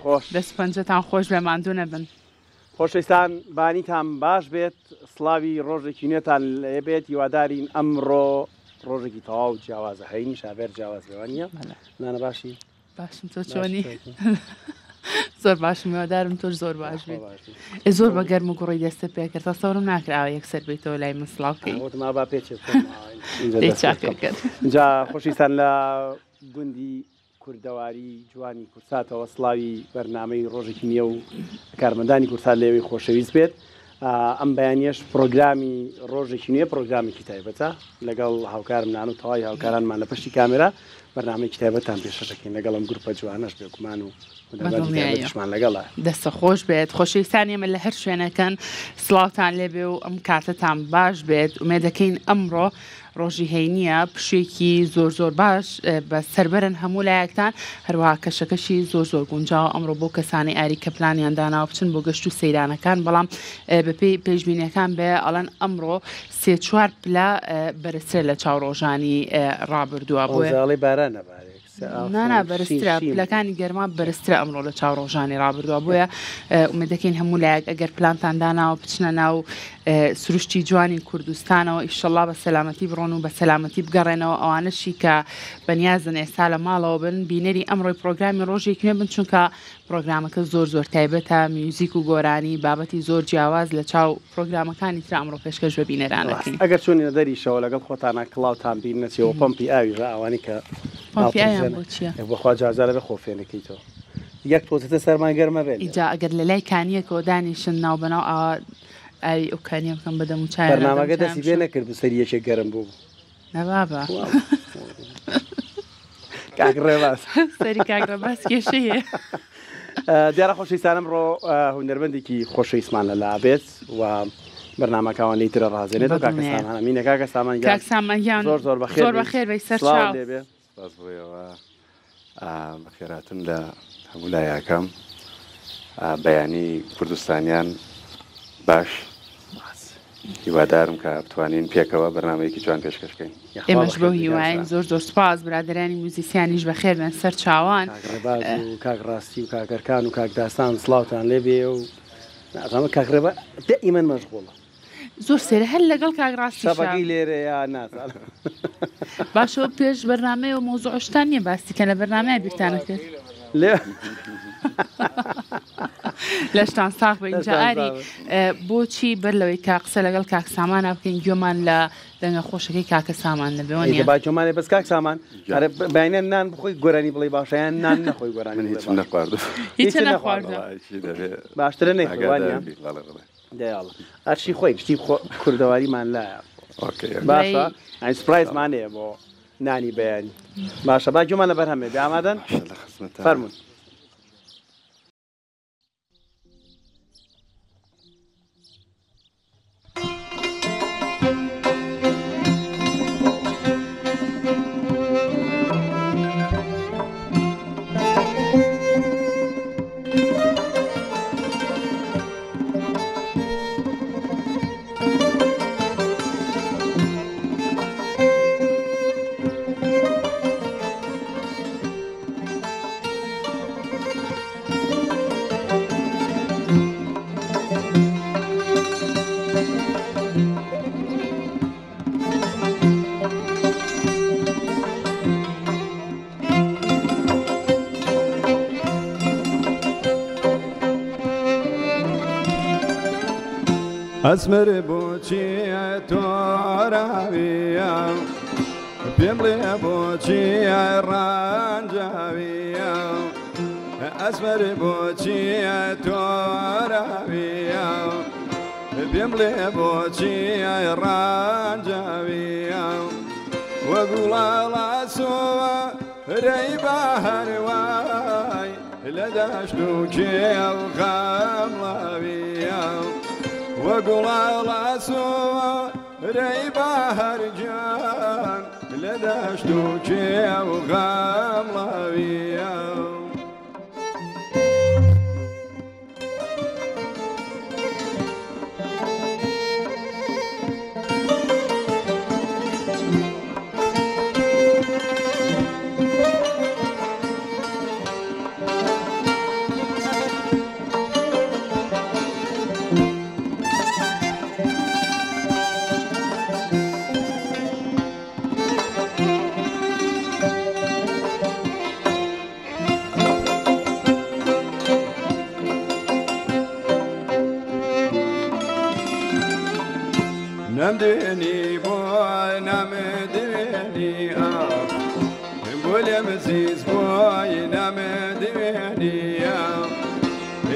خۆش دەست پەنجەتان خۆش بێ ماندوو نەبن. خۆشەویستان بانیتان باش بێت سڵاوی ڕۆژێکی نوێتان لێ بێت هیوادارین ئەمڕۆ ڕۆژێکی تەواو جیاوازە هەینی شابێر جیاواز لێوانە نانە باشی باشم تۆ چۆنی زۆر باشم هیوادارم تۆش زۆر باش بێت زۆر بە گەرم و گوڕی دەستە پێکرد تا سەورم ناکراوە یەکسەر بیتەوە لای من سڵاوکەی با پێچێت جا خۆشیستان لە گوندی کوردەواری جوانی کورساتەوە سڵاوی بەرنامەی ڕۆژێکی نییە و کارمەندانی کورسات لێوەی خۆشەویست بێت ئەم بەیانیەش پرۆگرامی ڕۆژێکی نوێ پرۆگرامێکی تایبەتە لەگەڵ هاوکارم نان و تەواوی هاوکارانمان لە پشتی کامێرا بەرنامەی تایبەتان پێشەکەین لەگەڵ ئەم گروپە جوانەش بێگومان و مان لەگەڵە دەستە خۆش بێت خۆشەویستان ئێمە لە هەر شوێنەکەن سڵاوتان لێبێ و ئەم کاتتان باش بێت ومێدەکەین ئەمڕۆ ڕۆژی هەینیە پشوێکی زۆر باش بە سەربەرن هەموو لایەکتان هەروەها کەشەکەشی زۆر گونجاو ئەمڕۆ بۆ کەسانی ئاری کە پلانیان داناوە بچن بۆ گەشت و سەیرانەکان بەڵام بەپێی پێشبینیەکان بێ ئەڵەن ئەمڕۆ 3-4 پلا بەرزترە لە چاوڕۆژانی ڕابردووە بۆڵی باران نەبارێت نانا بەرزترە پلەکانی گەرما بەرزترە ئەمڕۆ لە چاوڕۆژانی ڕابردووە بۆیە ئومێدەکەین هەموو لایەک ئەگەر پلانتان داناوە بچنە ناو سروشتی جوانی کوردستانەوە ئیشەڵا بە سەلامەتی بڕۆن و بە سەلامەتی بگەڕێنەوە ئەوانەشی کە بەنیازن ئێستا لە ماڵەوە بن بینەری ئەمڕۆی پرۆگرامی ڕۆژێکی نوێ بن چونکە پرۆگرامەکە زۆر تایبەتە میوزیک و گۆرانی بابەتی زۆر جیاواز لە چاو پرۆگرامەکانی تر ئەمڕۆ پێشکەش بە بینەرانەکەین ئەگەر چۆنی دەریشەوە لەگەڵ خۆتانە کڵاوتان بینەچەوە پمپی ئاوی ئەوانی کە بۆخوا جازارە بە خۆفێنەکەیتەوە یەک تۆزتە سەرمان گەرمە بێت ئیجا ئەگەر لە لای کانیەکەوە دانیشن ناو بەناو ئاوی ئەو کانیە بکەم بەدەم و چای بەرنامەکە دەستی بێ نەکرد بسەری یەکێک گەرم بوو نەبابە کاکڕێباس سەری کاکڕێباس کێشەیە دیارە خۆشەویستانم ڕۆ هونەرمەندێکی خۆشەویستمان لەلا بێت و بەرنامەکەوان لەیترە ڕازێنێت کاکەسامان مینە کاکسامانیان زۆر بەخێر بەی سەر لێبێ باس بۆیەوە بەخێراتن لە هەموو لایەکەم بەیانی کوردستانیان باش هیوادارم کە بتوانین پێکەوە بەرنامەیەکی جوان پێشکەشکەین ئێمەش بۆ هیواین زۆر سپاس برادرانی موزیسیانیش بەخێر بێن سەر چاوان کاک ڕاستی و کاکەرکان و کاکداستان سڵاوتان لێبێ و نازانمە کاکڕێبە دائیمەن مەشغوڵە زۆر سێرە هەر لەگەڵ کاگڕاستی شەبەکەی لێرە یا نازانم باشەوە پێش بەرنامەیە و مۆزوعشتان نییە باستی کە لە بەرنامەیە بیرتانە کرد لێ لەشتان ساق بە اینجا ئاری بۆچی بەر لەوەی کا قسە لەگەڵ کاک سامان بکەین گوێمان لە دەنگە خۆشەکەی کاکە سامان نەبێ باجۆمانێ بەس کاک سامان باینە نان بخۆی گۆرانی بڵی باشیان نان نەخۆی گۆرانی هیچ نەخواردو هیچ نەخواردە باشترە نەیخوانە دەیاڵ ئەرشی خۆی شتی کوردەواریمان لایە باشە ئەین سپرایزمانەیە بۆ نانی بەیانی باشە با گوێمان لە بەرهەمێ بێ ئامادەن فەرموون ئەسمر بۆچی تۆ ڕاویە پێم بڵێ بۆچی ڕەنجاویە ئەسمر بۆچی تۆ ڕاویە پێم بڵێ بۆچی ڕەنجاویە وەگوڵاڵاسۆوە رەی بەهەروای لە دەشت و کێو خەمڵاویە وەگوڵاڵاسۆوە رەی بەهەرجان لە دەشت و کێو خەمڵاویە مزيز بوي نمديني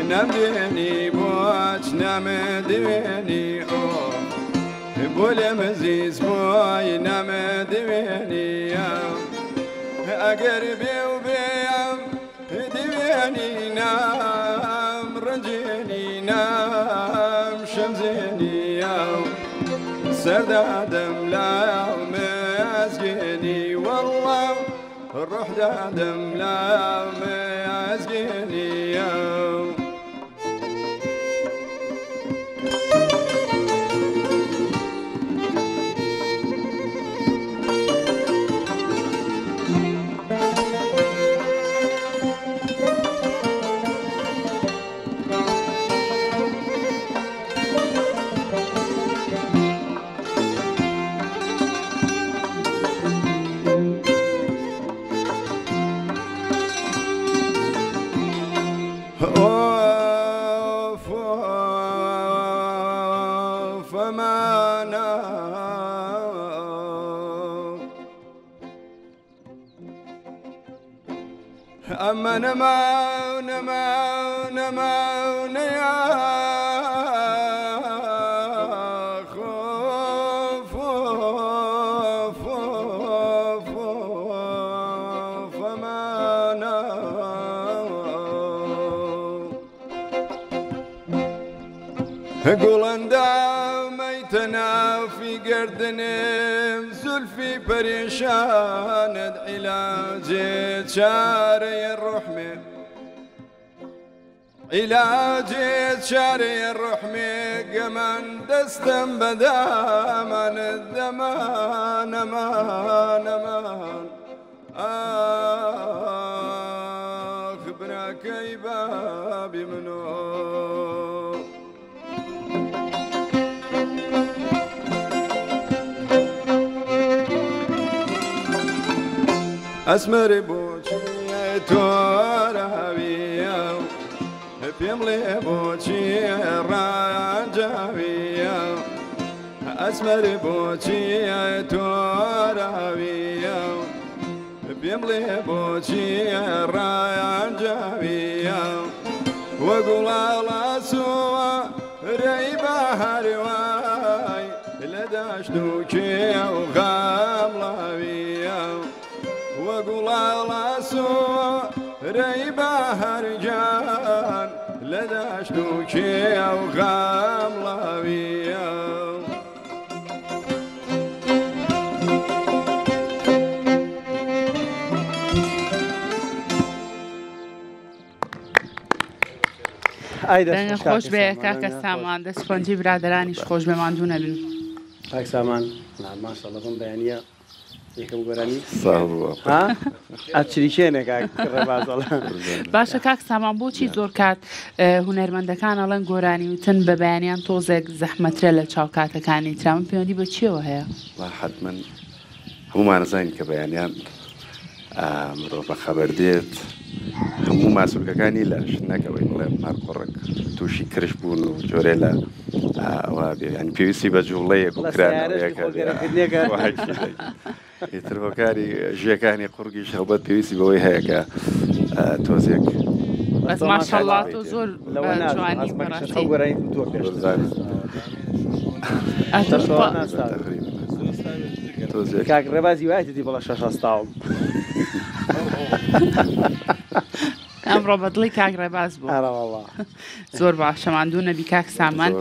نمديني بوش نمديني أوه بولي مزيز بوي نمديني أقربي وبيام ديني نام رجيني نام شمزيني سردادم لا مازقيني والله الروح دادم لا مازقيني أما نما نما نما نيا خوف فما قولن داميتنا في قردنم زلفي بريشان علاجي شاري الرحمة علاجي شاري الرحمة قمان دستم بدامان الزمان مان مان خبرك يا بابي منو أسمر بوشي تورابيا بيملي بوشي راجابيا أسمر بوشي تورابيا بيملي بوشي راجابيا وقول على سوا ريبا هرواي لداشتوكي وغاملابيا وقول على سوا ريبا هرجان لداشتوكي وغاملابيا دەنگە خۆش بێ کاکە سامان دەستپەنجی برادرانیش خۆش بێمانجوو نەبن. کاک سامان ماشەڵڵا بم بەیانیە یەکەم گۆرانی ئاچریکێنێ ڕێبازەڵە. باشە کاک سامان بۆچی زۆر کات هونەرمەندەکان ئەڵەن گۆرانی وتن بە بەیانیان تۆزێک زەحمەترە لە چاوکاتەکانی ترا من پەیوەندی بە چیەوە هەیە؟ حتما هەمومان زانین کە بەیانیان مرۆڤ بە خەبەر دێت هەموو ماسوولەکانی لەش نەکەوەی بڵێ مارقڕک تووشی کرش بوون و جۆرێ لە ئەوە ینی پێویستی بە جوڵەیەک و کرانەوەیەکەتر هۆکاری ژیەکانی قورگی شەوبەت پێویستی بەوەی هەیە کە تۆزێک بەس ماشەڵڵا تۆ زۆر جوانی کاک ڕێبازی وایەتی بەڵە شەش هەستاوم. ئەمڕۆ بەدڵی کاک ڕێباز بوو زۆر باش شەماندوو نەبی کاک سامان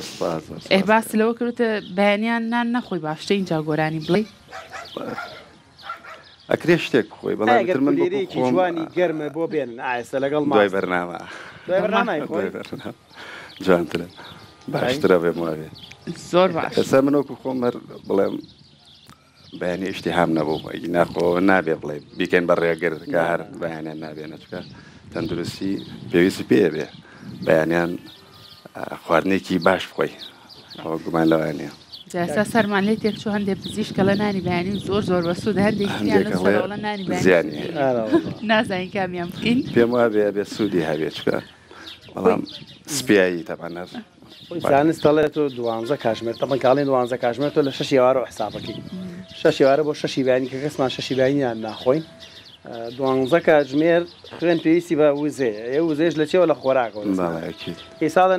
ئێباسی لەوە کردوتە بەیانیان نان نەخۆی باشتە اینجا گۆرانی بڵێ ئەکرێ شتێک خۆی بەڵام منێکی جوانی گەرمە بۆ بێن ئایسە لەگەڵ دوای بەرنامە جوانترە باشترە بێم وابێ زۆر باش ئێستا منۆکو خۆم هەر بڵێم بەیانی ئیشتیهام نەبوو ناخۆ نابێ بڵێ بیکەین بە ڕێگەر کە هەر بەیانیان نابێنە چکە تەندروستی پێویستی پێ بێ بەیانیان خواردنێکی باش بخۆی ئەوە گومان لەوانەیە. جاسا سەرمان لێ تێکچوو هەندێک پزیشکە لە نانی بەیانی زۆر زۆر بەسوود هەندێکیان لە نانی زیانی نازانین کامیان بکەین پێم وابێ بێ سوودی هەبێ چکە بەڵام سپیایی تەبانەر زانستەڵێت تۆ 12 کاتژمێر تەمە کاڵێن 12 کاتژمێر تۆ لە 6 ئێوارەوە حسابەکەی 6 ئێوارە بۆ 6 بەیانی کە کەسمان 6 بەیانیان ناخۆین 12 کاتژمێر خوێن پێویستی بە وزەیە وزێش لە چێوە لە خۆراکەوە ئێسادا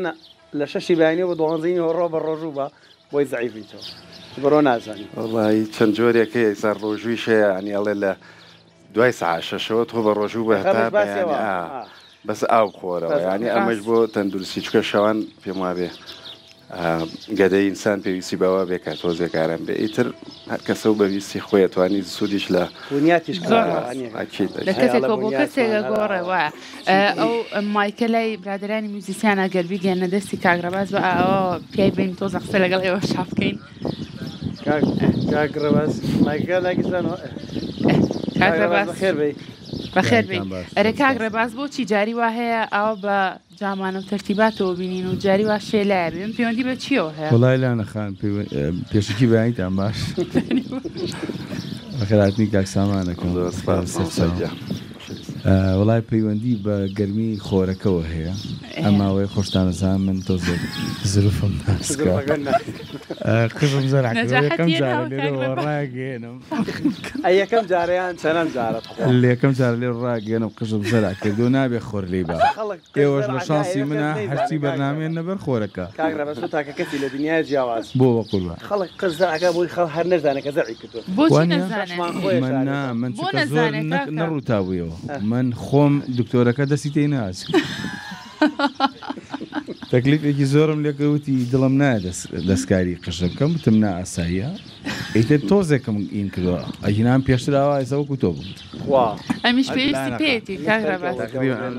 لە شەشی بەیانی بە 12 ڕۆ بە ڕۆژوو بە بۆی زەعیفیتەوە بڕۆ نازانی وڵی چەند جۆرێکە ئێستا ڕۆژوویش هەیە ینی ئەڵێ لە دوای ساعت شەشەوە تۆ بە ڕۆژوو بە هەتا بەس ئاو خۆرەوە ینی ئەمەش بۆ تەندروستی چکە شەوان پێم وابێ گەدەی ئینسان پێویستی بەوە بێ کە تۆزێکارم بێ ئیتر هەر کەسە و بەویستی خۆی توانی سوودیش لە بنیاتیش کەسێکەوە بۆ کەسێکە گۆڕێوە ئەو مایکەلای برادرانی موزیسیانە گەربی گەێنە دەستی کاگڕەباز بە ئەوە پیای بین تۆزە قسە لەگەڵ ئێوە شاف بکەین کاگڕەباز مایکە لاگیزانەوە کاگڕەباز بەخێر بێ بەخێر بێ ئەرە کاگڕێباز بۆچی جاری وا هەیە ئەوە بە جامان و تەرتیباتەوە بینین و جاری وا شێلایە بێن پەیوەندی بە چیەوە هەیە وڵای لاەخان پێشکی بەیتان باش بەخێراتنی کاکسامانەکەم وڵای پەیوەندی بە گەرمی خۆرەکەەوە هەیە ئەماوەی خۆشتانەزان من تۆ زروفم ناسکە قژم زەراکەم جارە لێرەوە ڕاگەێنم یەکەم جاریان چەند جارەت لێکەم جارە لێ ڕاگەێنم قژم زەرا کردو نابێ خۆر لێ بە ئێوەش لە شانسی منە هەرچی بەرنامێن نەبەر خۆرەکە کاگڕەباز تاکە کەسی لە دنیای جیاواز بۆ بەقوڵە خەڵک قژزەکە بۆی خەڵ هەر نەزانە کە زەعی کردو من چکە زۆر نەڕووتابوویەوە من خۆم دکتۆرەکە دەستی تێ ناچ تەکلیفێکی زۆرم لێکەوتی دڵم نایە دەستکاری قژە بکەم وتم نا ئاساییە ئیتر تۆزێکم ئین کردووە ئەگینان پێشتراوە ئێسەوەکو تۆ بوو ئەمیش پێویستی پێێتی کاگڕەباز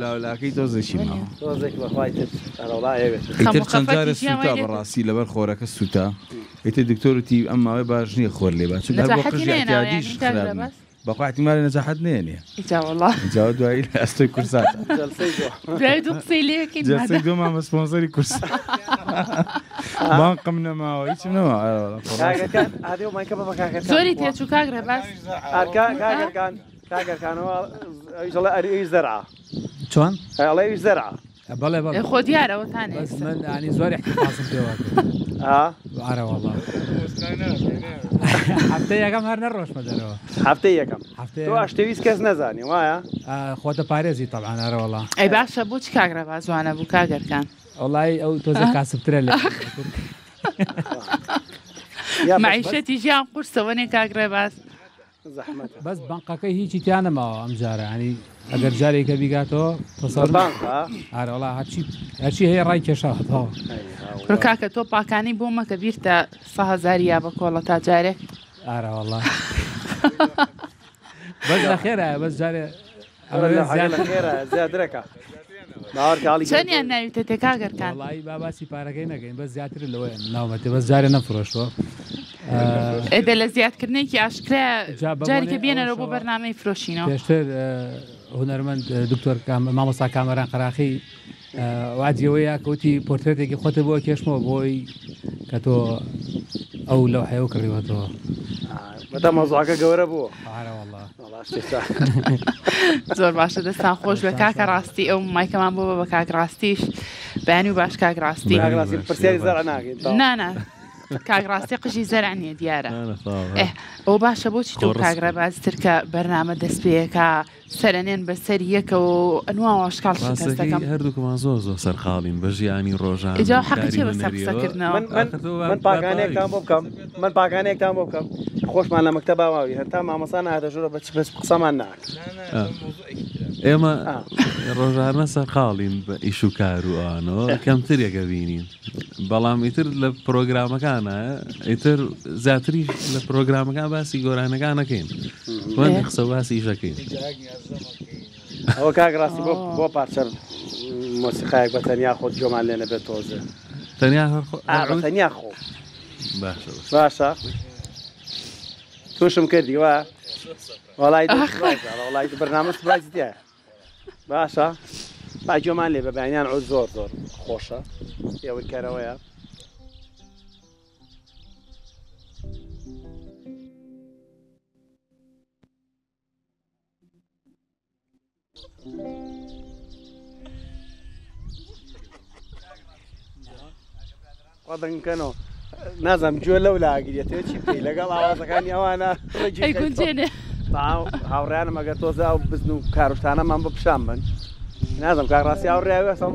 لاولاکەی تۆزێکی ماوە تۆزێک ئیتر چەند جارە سووتە بەڕاستی لەبەر خۆرەکە سووتە ئیتر دکتۆرتی ئەم ماوەی باش نییە خۆر لێ با چون هەر بۆ قژی احتیاجیش خراپە بەخواتیمانی نەجاحەت نێنێ جاوە دوایی لە ئەستۆی کورساتە دوو قسەی لێکەین جەلسەی دووەمان بە سپۆنسەری کورس بانقم نەماوە هیچم نەماوە زۆری تێچوو کاگڕێباز کاگەرکانەوە ئەویش زەرعە چۆن؟ ئەڵێویش زەرعە بەڵێ بەڵێ خۆ دیارەوەتان من ینی زۆر احتیماسم پێوە ئارە وەڵڵا هەفتەی یەکەم هەر نەڕۆژمە دەرەوە هەفتەی یەکەم تۆ ئاشتەویست کەس نەزانی وایە خۆتە پارێزی تەبعان ئارە وەڵڵا ئەی باشە بۆچی کاگڕێباز جوانە بوو کاگەرکان وڵای ئەو تۆزە کاسبترە لێ معیشەتی ژیان قورسەوە نێ کاگڕێباز بەس بانقەکەی هیچی تیانەماوە ئەم جارە ینی ئەگەر جارێکە بیگاتەوە ئارە وڵا هەرچی هەیە ڕای کێشاوەتەوە ڕکاکە تۆ پاکانی بۆ مەکە بیرتە 100,000 یا بە کۆڵە تا جارێک ئارە وەڵڵا بەس لە خێرە بەس جارێ زیادرەکە چەندیان ناویتە تێ کاگەرکان وڵی باباسی پارەکەی نەگەین بەس زیاتر لەوەیە ناومەتێ بەس جارێ نەفرۆشتەوە ئێدە لە زیادکردنێکی ئاشکرا جارێکە بێنەرەوە بۆ بەرنامەی فرۆشینەوە پێشتر هونەرمەند دکتۆر مامۆستا کامەران قەراخی وادیەوەیە کەوتی پۆرترێتێکی خۆتە بۆ کێشمەوە بۆی کە تۆ ئەو لەو حەیە کڕیوەتەوە بەتا مەزاکە گەورە بووە زۆر باشە دەستان خۆش بە کاکە ڕاستی ئەو مایکەمان بۆ بە کاک ڕاستیش بەیانی و باش کاک ڕاستی پرسیاری زەرع ناگەین نانە کاگڕاستی قژی زەرع نییە دیارە ئەو باشە بۆچی تۆ کاگڕێبازتر کە بەرنامە دەست پێیەکە سەرەنێن بەسەر یەکەوە ئەنواوە شکاڵ دەستەکەم هەردووکمان زۆر سەرخاڵین بە ژیانی ڕۆژان ئجا حەقی بە سەرقسەکردنەوە من پاکانەیەکتان بۆ بکەم خۆشمان لە مەکتەب باواوی هەتا مامەسان هاتەژۆرە بە بەس قسەمان ناک ئێمە ڕۆژانە سەرخاڵین بە ئیش و کار و ئەوانەوە کەمترێکە بینین بەڵام ئیتر لە پرۆگرامەکانە ئیتر زیاتری لە پرۆگرامەکان باسی گۆرانەکانەکەین وەندی قسە باسی ئیشەکەین ئەوە کاگڕاستی بۆ پارچەر مۆسیقایەک بە تەنیا خۆت جۆمان لێ نەبێت تۆزە تەنیا خۆ باشە تووشم کردی وە وەڵای بەرنامە سوپرایزی تایە باشە با جۆمان لێ بە بەیانیان عود زۆر خۆشە ئێوەی کارەوەیە وەدەنکەنەوە نازانم گوێ لەو لاگیرێتەوە چی پێی لەگەڵ ئاوازەکانی ئەوانە ئەی گونجێنێ هاوڕیانم ئەگەر تۆزا و بزن و کاروشتانەمان بە پیشان بن نازم کاڕاستی هاوڕێوە سەڵ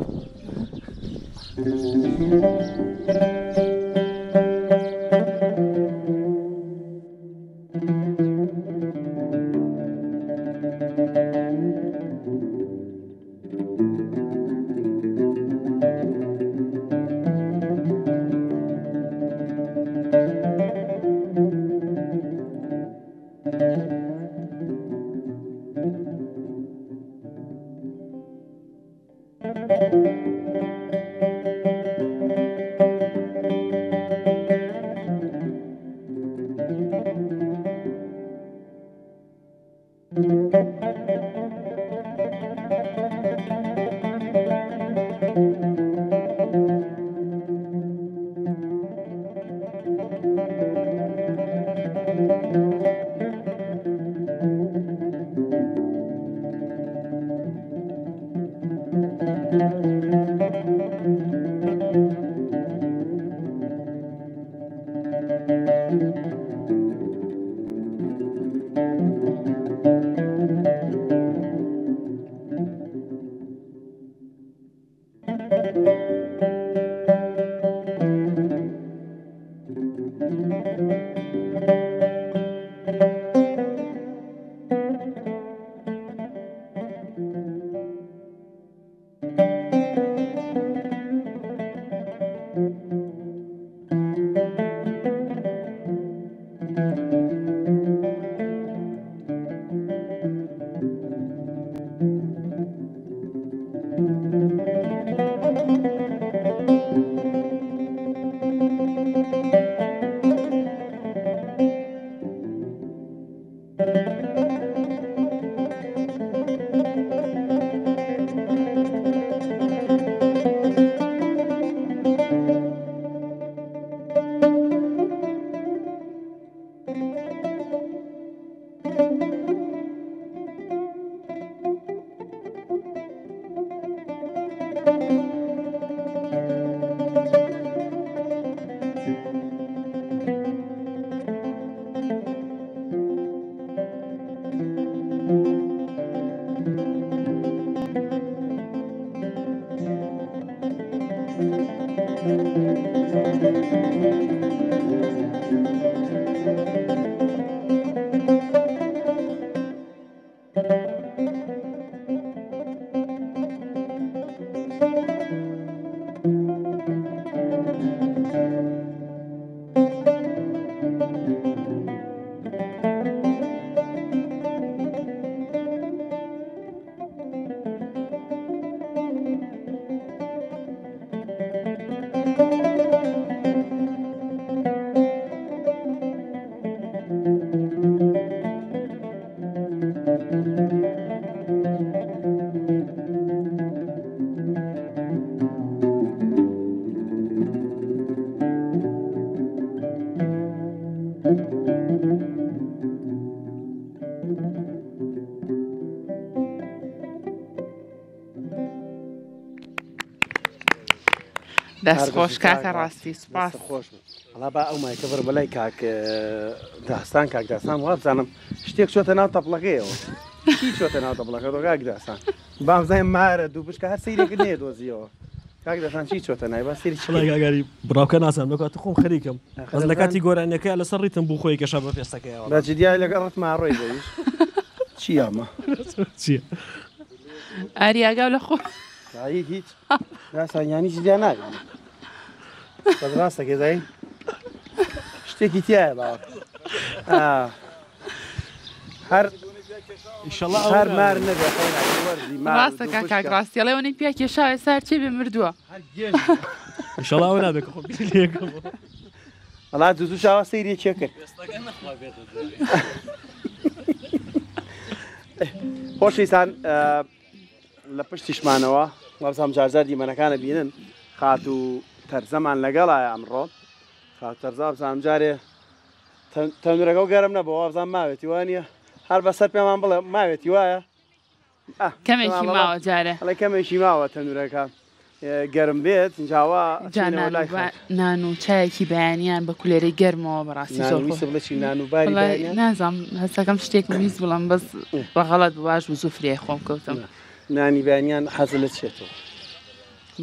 دەست خۆش کاکە ڕاستی سوپاس خۆش هەڵا با ئەو مایکە بڕ بەلای کاک داستان کاک داستان وا بزانم شتێک چۆتە ناو تەپڵەکەیەوە چی چۆتە ناو تەپڵەکە تۆ کاک داستان بامزای مارە دوو بشکە هەر سەیرێکت نێدۆزیەوە کاک داستان چی چۆتە نای با سەیری گاگاری بڕاوکە ناسان بکات خۆم خەریکم ئەس لە کاتی گۆرانەکە لەسەر ڕیتم بوو خۆی کەشە بە پێستەکەیەوە باجی دیای لەگەڵت ماڕۆی دەویش چی ئەمە چییە ئاریاگاو لە خۆ هیچ داسانیانی جدیا ناگەم ڕاستە کێزایی شتێکی تایە باوە هەر مار نەبێت ڕاستە کاک ڕاستیەڵێوەنی پیا کێشاوێ سار چێ بێ مردووە ئیشەڵاو نابێت هەڵا دوو شاوە سەیری چێ کرد خۆشەویستان لە پشتیشمانەوە وەبزانم جارجار دیمەنەکانە بینن خات و تەرزەمان لەگەڵایە ئەمڕۆ خات تەرزە بزانم جارێ تەنورەکە و گەرم نەبەوە بزان ماوێتی وانە هەر بەسەر پێمان بڵێ ماوێتی وایە کەمێکی ماوە جارێ هەڵی کەمێکی ماوە تەنورەکە گەرم بێت جاوا نان و چایەکی بەیانیان بە کولێرەی گەرمەوە بەڕاستی زۆرڵەی نانوباری نازام هەستەکەم شتێکم ویست بڵم بەس بەغەڵەت بواش و زوفرێ خۆم کەوتم نانی بەیانیان حەز لە چێتەوە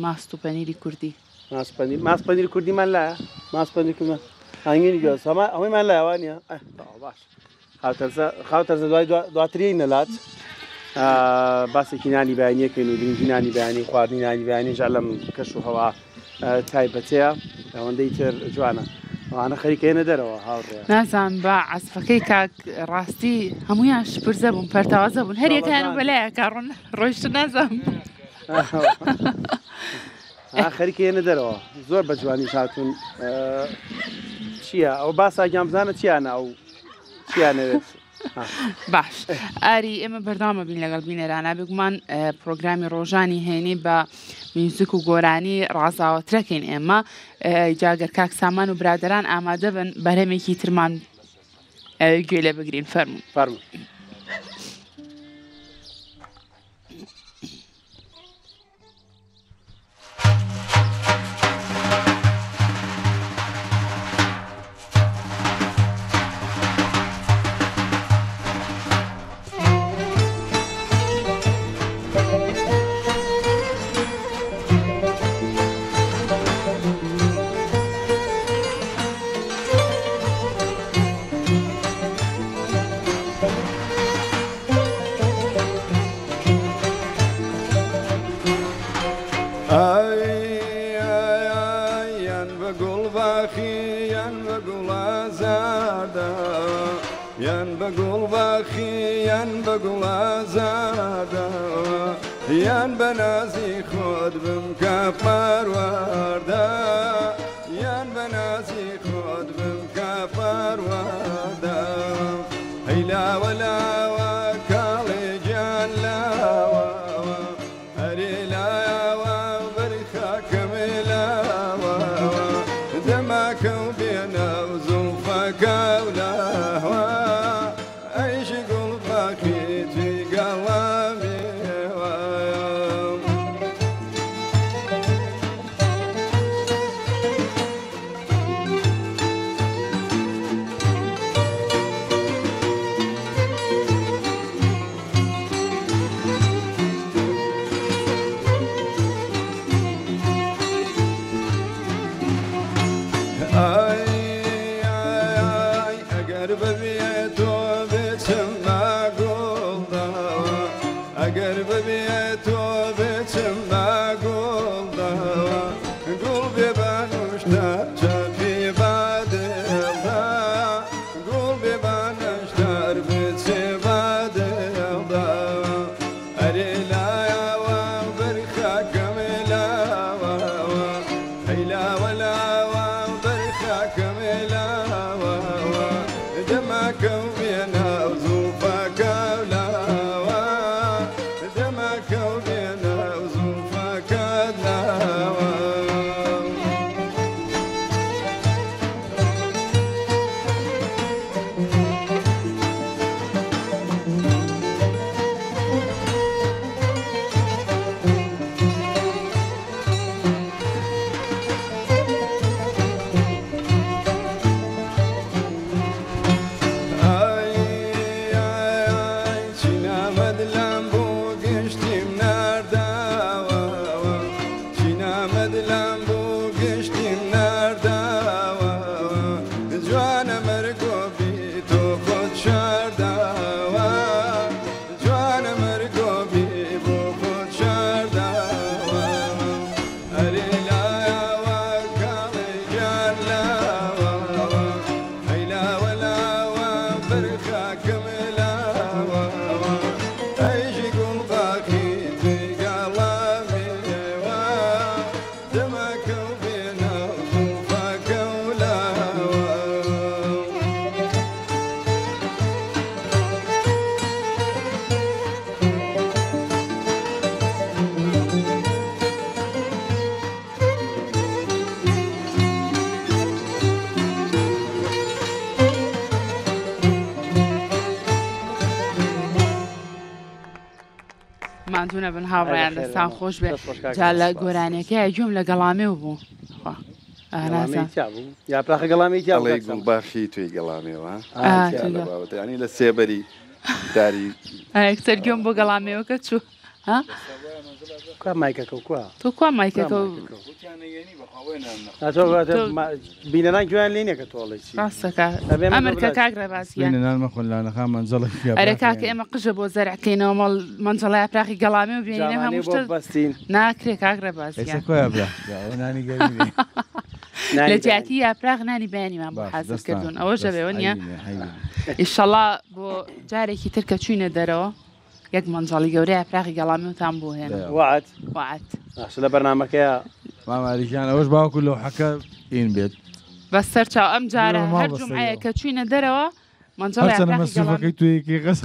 ماست و پەنیری کوردی ماست پەنیر کوردیمان لایە ماست پەنیر کوردمان هەنگێنی گوێ سەما ئەوەیمان لایوانە باش خاوتەرزە دواتری نەلات باسێکی نانی بەیانیەکەین و گرنگی نانی بەیانی خواردنی نانی بەیانی ژا لەم کەش و هەوا تایبەتەیە ئەوەندەی تر جوانە ئەوانە خەریکەیەنە دەرەوە هاوڕێ نازان بە عەسفەکەی کاک ڕاستی هەمویان شپرزە بوون پەرتەوازە بوون هەریەکان بەلایە کاڕۆن ڕۆیشت نازام خەریکەیەنە دەرەوە زۆر بە جوانی هاتوون چییە ئەو باساگیان بزانە چیانە ئەو چیانەوێت باش ئاری ئێمە بەردامە بین لەگەڵ بینەرانە بگومان پرۆگرامی ڕۆژانی هێنی بە میوزیک و گۆرانی ڕازاوەترەکەین ئێمە جاگەر کاک سامان و برادران ئامادە بن بەرهەمێکی ترمان گوێ لێ بگرین فەرموو یان بەنازی خۆت بم کە پەروەردە یان بەنازی خۆت بم کە پەروەردە هەی لاوە لاوە کاڵێ گیان لاوە هەرێ لایەوە بەری خاکەمێ لاوە دەماکە و بێنە و زوڵفەکە و لاوە ئەیشی گوڵباخی توی گەڵامی Go ماندوونە بن هاوڕێیان دەستان خۆش بێ جا لە گۆرانەکەی گوێم لە گەڵامێ بوو یا پراخە گەڵامی ئەڵێ گوڵباشی توی گەڵامێەوە ینی لە سێبەری داری یەکسەر گوێم بۆ گەڵامێەوەکە چوو مایکەکە کووە تۆ کوا مایکەکە بینەران گویان لێنێکە تۆڵی ڕاستەکە ئەمریکا کاگرە باسیێنان خۆلانەکە منجڵی ئەرە کاکە ئێمە قژە بۆ زەرعکەینەوە مەڵ منجڵای پراخی گەڵامێ و بێنە هەموو شتە بەستین ناکرێ کاگرە باسییان لە جیاتی یاپراغ نانی بەیانیمان بۆ حازر کردوون ئەوە ژەبێەوە نییە ئیشەڵا بۆ جارێکی تر کە چوینە دەرەوە یەک منجڵی گەورەی یاپراغی گەڵامیوتان بۆ هێنا وعد لە بەرنامەکەیە ماماریشان ئەوەش باوکو لەو حەکە ئین بێت بەسەر چاو ئەم جارە هەر جومعەیە کە چوینە دەرەوە مەسوفەکەی تویەکی قەس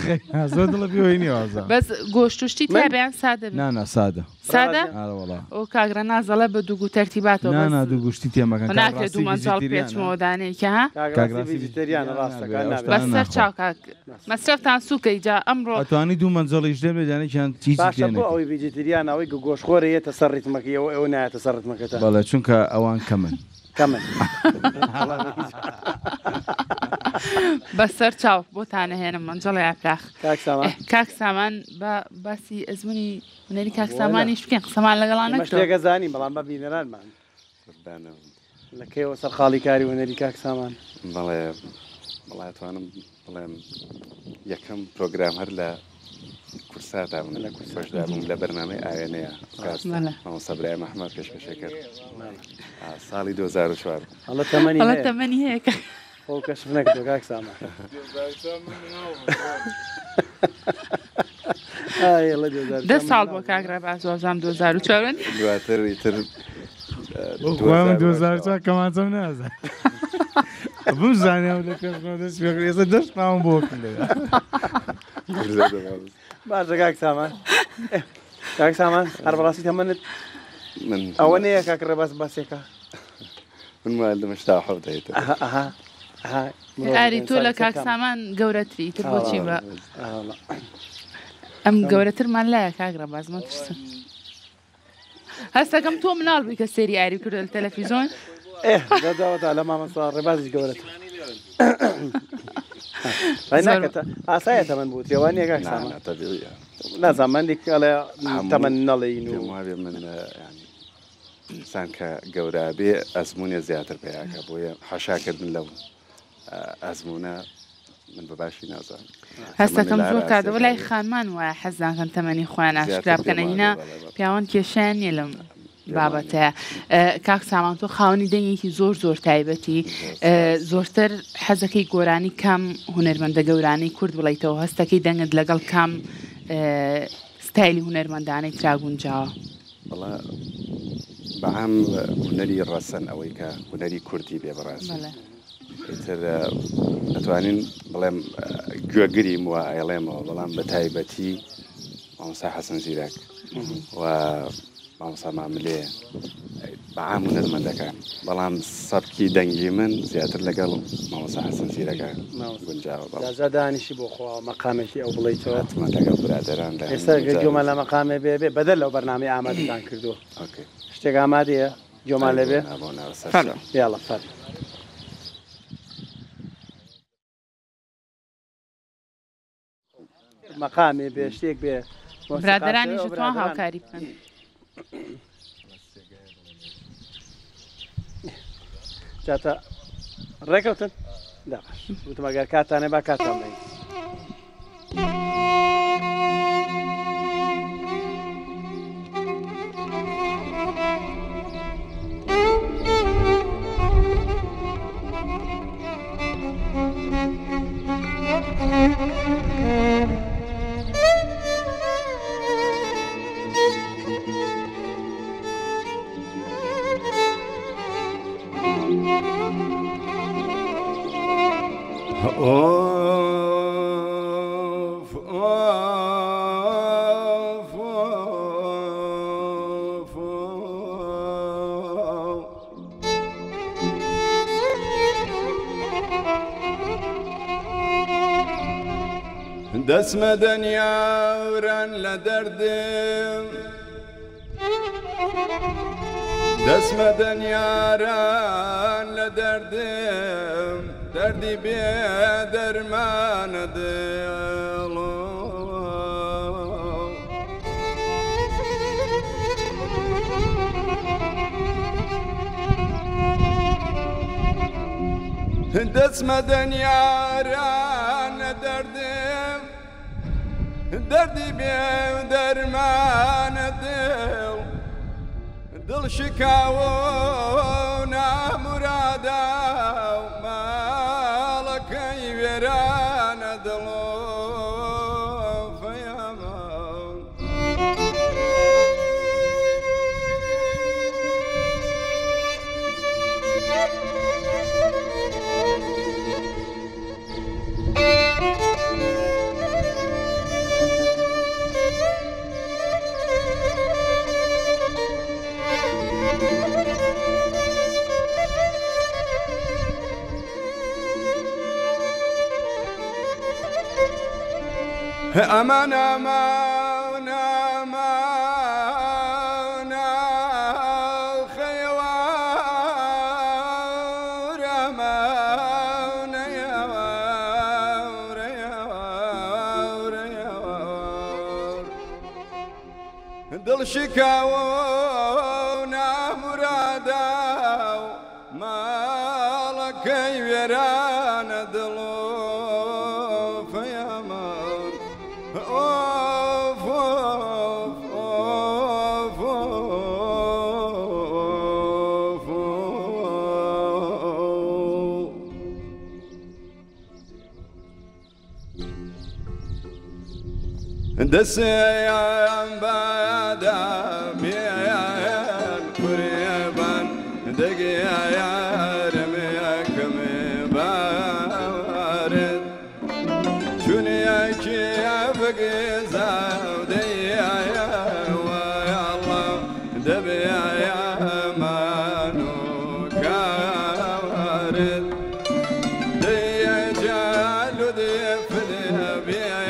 زۆر دڵە پێوەی نیوازە بەس گۆشتوشتی تابیان سادە نانا سادە سادە ئەو کاگرە نازەڵە بە دووگو تەرتیباتەوە نانا دوو گوشتی تێمەکەن ناکرێت دوو مەنجاڵ پێچمەوەدانەیەکە ها بەسەر چاو کاک مەسرەفتان سووکەی جا ئەمڕۆ ئەتوانی دوو مەنجەڵیش دێ دانێکیان باشە بۆ ئەوەی ڤیجیتریان ئەوەی گۆشخۆرەیەتە سەر ڕیتمەکەیەوە ئەوە نایەتە سەر ڕیتمەکەتە بەڵێ چونکە ئەوان کەمن بەسەر چاو بۆتانە هێنم منجڵی یاپراخ کاک سامان بە باسی ئەزمموی هونەری کاک سامانیش بکەین قسەمان لەگەڵان نەکرێگە زانی بەڵام بە بینەرانمان لەکەیەوە سەر خاڵی کاری هونەری کاک سامان بەڵێ بەڵاتوانم بڵێم یەکەم پرۆگرام هەر لە کورساتا لە کورسۆشدا بووم لە بەرنامەی ئاوێنەیە مامۆستا مەحمەد پێشکەشە کرد ساڵی 2004 هەڵە تەمەنی هەیە خۆ کەشف نەکردو کاک سامان دە ساڵ بۆ کاگرە بازۆزام 2004 دواتر ئیتر من 2004 کەمانچەم نازە بم زانیاو لە کەسمە دەست پێکرد ئێستا دەست ماوم بۆ باشە کاک سامان کاک سامان هەر بەڕاستی تەمەنت ئەوە نەیە کاکڕێ باس باسێکە من مال دەمەشتا حەوتەیتە ئاری تۆ لە کاک سامان گەورەتری تر بۆچی بە ئەم گەورەترمان لایە کاگرە بازمە ترسم هەستەکەم تۆ مناڵ بووی کە سێری ئاری کردو لە تەلەڤیزۆن داوەتا لە مامەستا ڕێبازیش گەورەتر ئاسایە تەمەەن بوو تێوانیە کاک سامان نازانمەندێک ئەڵێ تەمەەن نەڵێین و وابێ من ئینسان کە گەورە بێ ئەزممویە زیاتر پێیاکە بۆیە حەشاکردن لەو ئەزممونە من بەباشی نازانم هەستەکەم زۆر کاتەوە لای خانمان وایە حەزانکەن تەمەنی خۆیان ئاشکرا بکەنەینە پیاوان کێشیان نیە لەم بابەتەیە کاک سامان تۆ خاوەنی دەنگێکی زۆر تایبەتی زۆرتر حەزەکەی گۆرانی کام هونەرمەندە گەورانەی کورد بڵیتەوە هەستەکەی دەنگت لەگەڵ کام ستایلی هونەرمەندانەی تراگونجاوە بەڵا بەعام هونەری ڕەسەن ئەوەی کە هونەری کوردی بێ بەڕاستی ئیتر دەتوانین بڵێم گوێگریم و ئایڵێمەوە بەڵام بە تایبەتی مامۆستا حەسەن زیرەک و مامۆستا ماملێ بەعام هونەرمەندەکان بەڵام سەبکی دەنگی من زیاتر لەگەڵ مامۆستا حەسەن زیرەکە گونجاوە دانیشی بۆ خۆ مەقامێکی ئەو بڵیتەوە لەگەڵ برادەران ئێستا گوێمە لە مەقامێ بێ بەدەل لەو بەرنامەی ئامادەتان کردووە شتێک ئامادەیە گوێمان لێ بێ یاڵە فەر مەقامێ بێ شتێک بێ برادەرانی ژتوان هاوکاری بکەن جاتە ڕێکەوتن داش وتمەگەر کاتانێ با کاتان بین دەسمە دەنیاوران لە دەردم دەسمە دەنیاران لە دەردم دەردی بێ دەرمانە دڵ دەسمە دەنیاران لە دەردم دەردی بێ دەرمانە دڵ دڵ شکاوە و نامورادا و ماڵەکەی وێرانە دڵ أمان أمان أمان خيوار أمان يوار يوار يوار دل شكاونا مرادا مالك يران دلو دسيان بادا بيان قريبان دقيا رميكم بارد شنيا كي بقي زودي يا الله دبيا يا مانو كارد دي جالو دي فدي بيا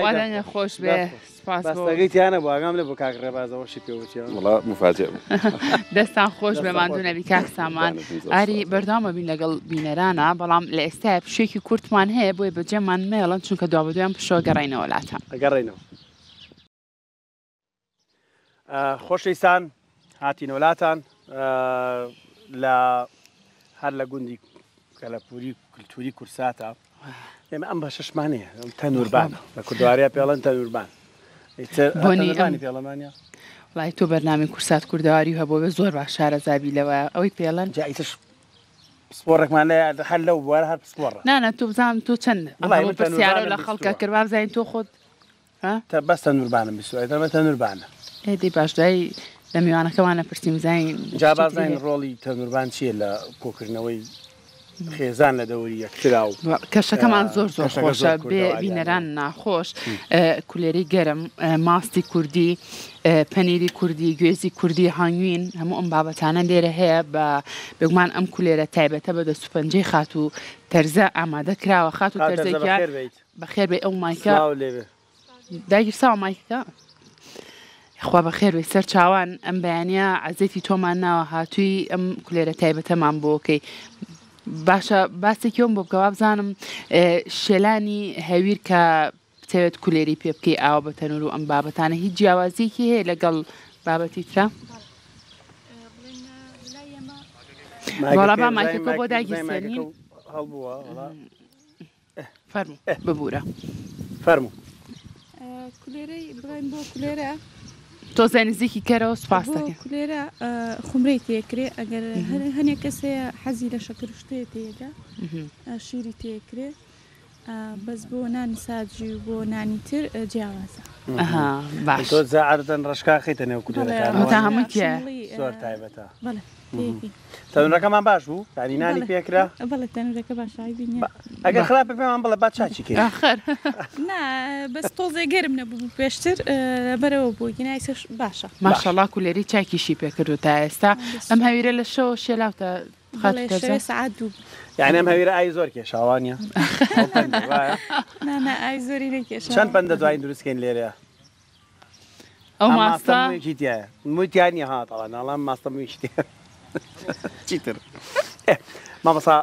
وادن خوش به سپاس بۆ بەستەگەیتیانە بۆ ئاگام لێ بۆ کاک ڕێبازەوەشی پێوتیان وڵا مفاجئ دەستان خۆش بێماندوو نەبی کاک سامان ئاری بەردامە بین لەگەڵ بینەرانە بەڵام لە ئێستا پشێکی کورتمان هەیە بۆیە بەجێمان مێڵن چونکە دوابەدویان پشۆ گەڕینەوە وڵاتە ئەگەڕێنەوە خۆشەویستان هاتین وڵاتان لە هەر لە گوندی کەلەپوری کولتوری کورساتە ئێمە ئەم بە ششمانەیە تەنوربانە لە کوردواریا پێڵەن تەنوربان پێڵەمانە وڵای تۆ بەرنامی کورسات کوردەواری هەبوو بە زۆر باش شارەزابی لەوە ئەوەی پێڵەن جایتش سپۆڕێکمان لێ هەر لەو بوارە هەر پسپۆڕە نانە تۆ بزانم تۆ چەند پرسیارە لە خەڵکە کردوا بزانین تۆ خۆت بەس تەنوربانم بیستوە دەمە تەنوربانە ئێدی باشدای لە میوانەکەمانە پرسیم زین جا بازانین ڕۆڵی تەنوربان چییە لە کۆکردنەوەی خێزان لە دەوری یەکترا و کەشەکەمان زۆر زۆر خۆشە بێ بینەران ناخۆش کولێری گەرم ماستی کوردی پەنیری کوردی گوێزی کوردی هەنگوین هەموو ئەم بابەتانە لێرە هەیە بە بگومان ئەم کولێرە تایبەتە بە دەسوپەنجەی خات و تەرزە ئامادە کراوە خات و تەرزێکیان بەخێر بێ ئەو مایکە داگیرساوە مایکەکە خوا بەخێر وێ سەر چاوان ئەم بەیانە عەزێتی تۆمان ناوە هاتووی ئەم کولێرە تایبەتەمان بۆکەی باشە باسێکیۆم بۆ بکەوا بزانم شێلانی هەویر کە بتەوێت کولێری پێ بکەی ئاوە بە تەنور و ئەم بابەتانە هیچ جیاوازیەکی هەیە لەگەڵ بابەتی ترا وەڵا با مایکەکە بۆ داگیرسێنین فەرموو ببوورە فەرموو کولێرەی بڵێن بۆ کولێرە تۆزای نزیکی کەرەوە سوپاس دەکەم کولێرە خومرەی تێکرێ ئەگەر هەنێک کەسەیە حەزی لە شەکرشتەیە تێدا شیری تێکرێ بەس بۆ نانی ساجی و بۆ نانی تر جیاوازە باش تۆ زەعەردەن ڕشکا خەیتە نێو کولێرەکان تا هەموو تێ زۆر تایبەتە بەڵێ تێکی تەنورەکەمان باش بوو یانی نانی پێکرا بەڵێ تەنورەکە باشایی بینێ ئەگەر خراپە پێمان بڵێ با چاچی کرد ئاخر نا بەس تۆزێ گەرم نەبوو پێشتر بەرەوە بوو گینایسەش باشە ماشەڵڵا کولێری چاکیشی پێکردو تا ئێستا ئەم هەویرە لە شەوە شێلاوتە سعات دوو یعنی ئەم هەویرە ئای زۆر کێشاوانە نانا ئای زۆری نەکێشا چەند پەندە دوای دروستکەین لێرەیە ئەو ماستە تایە موتیانی هاتەڵە ناڵام ماستەمویشتی چیتر مامەسا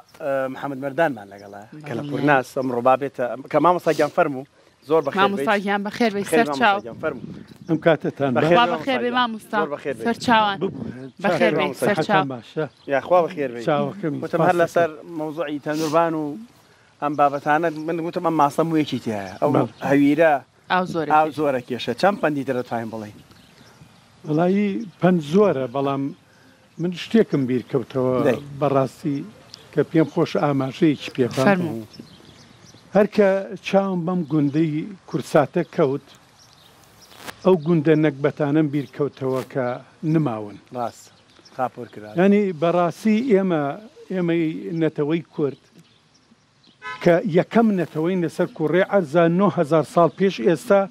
محەممەد مەردانمان لەگەڵە کە لە پورناس ئەم ڕۆبابێتە کە مامەساگیان فەرموو زۆر بەخێر مامۆستاگیان بەخێر بێ سەر چاو ئەم کاتتان بەخێر بێ مامۆستا سەر چاوان بەخێر بێ سەر چاو یاخوا بەخێر بێ وتم هەر لەسەر مەوزوعی تەنوربان و ئەم بابەتانە من وتم ئەم ماسەم وەیەکی تایە ئەو هەویرە ئاو زۆرە کێشە چەند پەندی تر دەتوانین بڵێین وەڵایی پەند زۆرە بەڵام من شتێکم بیر کەوتەوە بەڕاستی کە پێم خۆش ئاماژەیەکی پێخەن هەرکە چاوم بەم گوندەی کورساتە کەوت ئەو گوندە نەکبەتانم بیر کەوتەوە کە نماون ڕاست خاپۆر کرا ینی بەڕاستی ئێمەی نەتەوەی کورد کە یەکەم نەتەوەی لەسەر کوڕێ عەرزە 9,000 ساڵ پێش ئێستا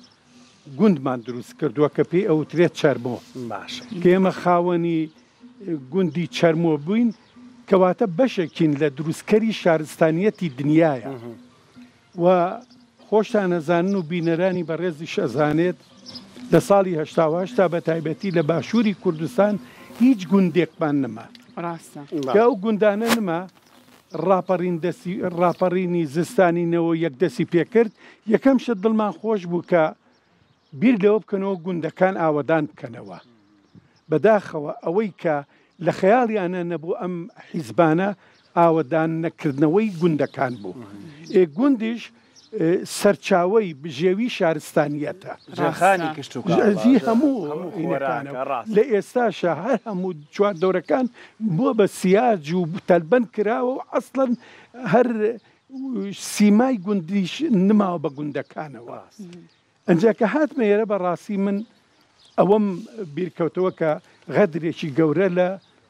گوندمان دروست کردووە کە پێی ئەوترێت چەرمۆ باش کە ئێمە خاوەنی گوندی چەرمۆ بووین کەواتە بەشێکین لە دروستکەری شارستانیەتی دنیاە و خۆشتان نەزانن و بینەرانی بەڕێزی شەزانێت لە ساڵی هەشتا بە تایبەتی لە باشووری کوردستان هیچ گوندێکمان نەما کە ئەو گوندانە نما ڕاپەڕینی زستانینەوە یەکدەسی پێکرد یەکەم شت دڵمان خۆش بوو کە بیر لەوە بکەنەوە گوندەکان ئاوەدان بکەنەوە بەداخەوە ئەوەی کە لە خەیاڵیانە نەبوو ئەم حیزبانە ئاوەدان نەکردنەوەی گوندەکان بوو گوندیش سەرچاوەی بژێوی شارستانیەتە ژی هەموو لە ئێستاشە هەر هەموو چوار دەورەکان بۆ بە سیاج و تەلبەن کراوە و ئەسڵەن هەر سیمای گوندیش نماوە بە گوندەکانەوە ئەنجا کە هاتمە ئێرە بەڕاستی من ئەوەم بیرکەوتەوە کە غەدرێکی گەورە لە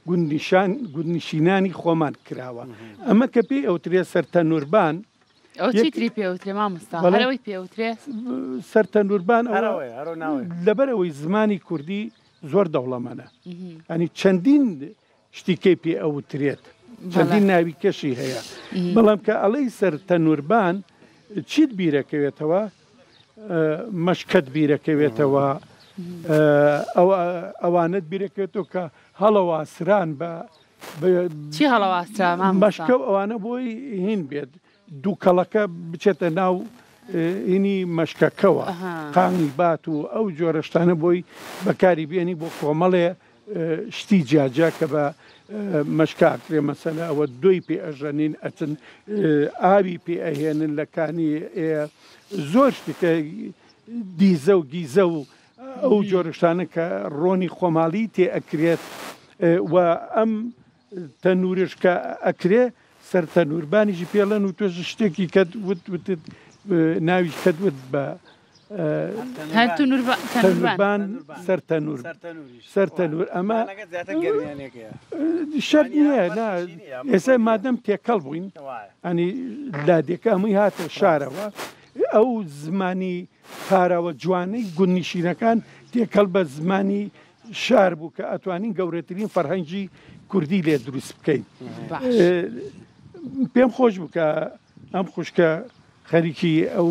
گوندنشینانی خۆمان کراوە ئەمە کە پێی ئەوترێ سەرتەنوربان ئەو چیتری پێوترێ مامۆستا هەرەوەی پێوترێ سەرتەنوربان لەبەرەوەی زمانی کوردی زۆر دەوڵەمەنە ئەنی چەندین شتیکەی پێ ئەوترێت چەندین ناوی کەشی هەیە بەڵام کە ئەڵەی سەرتەنوربان چیت بیرەکەوێتەوە مەشکەت بیرەکەوێتەوە ئەوانت بیرەکەوێتەوە کە هەڵەواسران بە چی هەڵەواسرا مەشکە ئەوانە بۆی هین بێت دووکەڵەکە بچێتە ناو هینی مەشکەکەوە قامی بات و ئەو جۆرەشتانە بۆی بەکاری بێنی بۆ کۆمەڵێ شتی جاجا کە بە مەشکاکرێ مەسەلە ئەوە دوی پێ ئەژەنین ئەچن ئاوی پێ ئەهێنن لەکانی زۆر شتێکە دیزە و گیزە و ئەو جۆرەشتانە کە ڕۆنی خۆماڵی تێ ئەکرێت و ئەم تەنورش کە ئەکرێ سەرتەنوربانیشی پێڵەن و تۆش شتێکی کەت وتت ناوی کەدوت بە تەنوربان سەرتەنور ئەمە شەر نییە ئێستا مادەم تێکەڵ بووین ئەنی لادێکە هەمووی هاتە شارەوە ئەو زمانی پاراوە جوانەی گوندنشینەکان تێکەڵ بە زمانی شار بوو کە ئەتوانین گەورەترین فەرهەنگی کوردی لێ دروست بکەین پێم خۆش بوو کە ئەم خوشکە خەریکی ئەو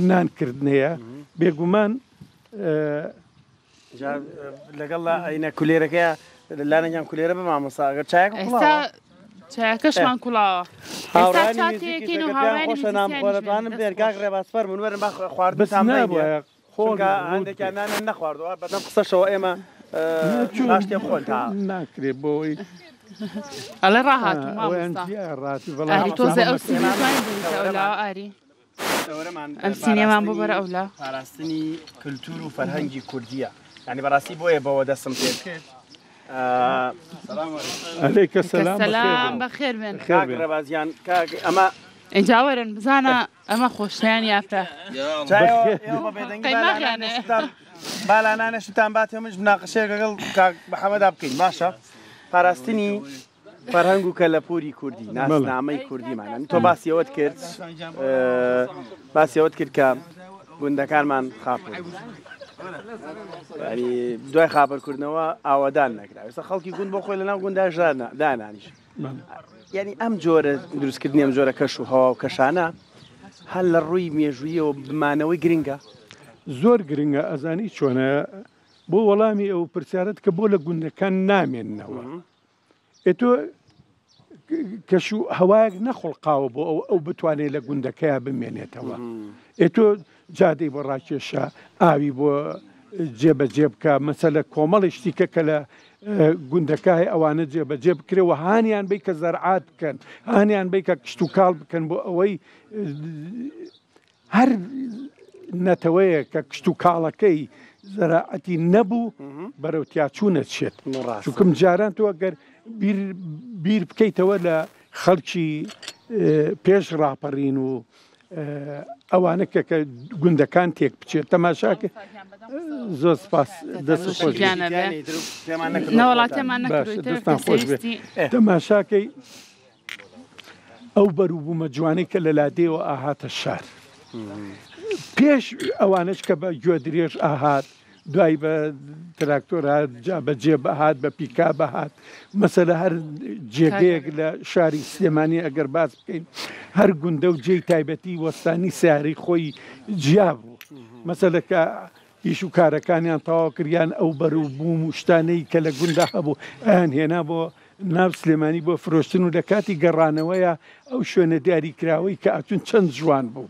نانکردنەیە بێگومان لەگەڵ ئەینە کولێرەکەی لا نەنجام کولێرە بە مامۆساگەر چایەکە ئێستا چایەکەشمان کوڵاوە خۆشە نامخۆرەتوانم بێرگاک ڕێباسپەر من وەرم خواردتان خۆگە هەندێکیانیان نەخواردەوە بەدەم قسەشەوە ئێمە شتێ خۆن تا ناکرێت بۆی ئەڵێ ڕاهاتوو تۆزە ئەو سینەولا ئاری ئەم سینێمان بۆ بەرە ئەولا پاراستنی کللتور و فەرهەنگی کوردیە ینی بەڕاستی بۆیە بەوە دەستم پێ کرد عليك السلام بخير بن ڕێبازیان ئەمە ئەجاوەرن بزانە ئەمە خۆشیان یافرە باڵانانەشتان باتێ منش مناقەشەیە لەگەڵ بەحەمەدا بکەین باشە پاراستنی فەرهەنگ و کەلەپوری کوردی ناسنامەی کوردیمان تۆ باسیەوەت کرد باسیەوەت کرد کە گوندەکانمان خاپڕ ینی دوای خاپەرکردنەوە ئاوادان نەکرا ئێستا خەڵکی گوند بۆ خۆی لەناو گونداش دانانیش ینی ئەم جۆرە دروستکردنی ئەم جۆرە کەش و هەوا و کەشانە هەر لە ڕووی مێژوویەوە بمانەوەی گرنگە زۆر گرنگە ئەزانی چۆنە بۆ وەڵامی ئەو پرسیارەت کە بۆ لە گوندەکان نامێننەوە ئێتۆ کەش و هەوایەک نەخڵقاوە بۆ ئەو بتوانێت لە گوندەکەیە بمێنێتەوە ئێتۆ جادەی بۆ ڕاکێشە ئاوی بۆ جێبەجێ بکە مەسەلە کۆمەڵی شتیکە کە لە گوندەکای ئەوانە جێبەجێ بکرێەوە هانیان بی کە زەرعات بکەن هانیان بی کە کشت و کاڵ بکەن بۆ ئەوەی هەر نەتەوەیە کە کشت و کاڵەکەی زەراعەتی نەبوو بەرەو تیاچوونە چێت چونکەم جاران تۆ ئەگەر بیر بکەیتەوە لە خەڵکی پێش ڕاپەڕین و ئەوانە کە گوندەکان تێک بچێت تەماشاکە زۆر سپاس دەست خۆش دەستان خۆش بێت تەماشاکەی ئەو بەروبوومە جوانەی کە لە لادێەوە ئاهاتە شار پێش ئەوانش کە بە گوێ درێژ ئاهات دوای بە تراکتۆر هات جا بەجێ بەهات بە پیکا بەهات مەسەلە هەر جێگەیەک لە شاری سلێمانی ئەگەر باس بکەین هەر گوندە و جێی تایبەتی وەستانی سیاری خۆی جیا بوو مەسەلە کە ئیش و کارەکانیان تەواو کردیان ئەو بەروبووم و شتانەی کە لە گوندا هەبوو ئەیان هێنا بۆ ناو سلێمانی بۆ فرۆشتن و لە کاتی گەڕانەوەیە ئەو شوێنە دیاریکراوەی کە ئەچون چەند جوان بوو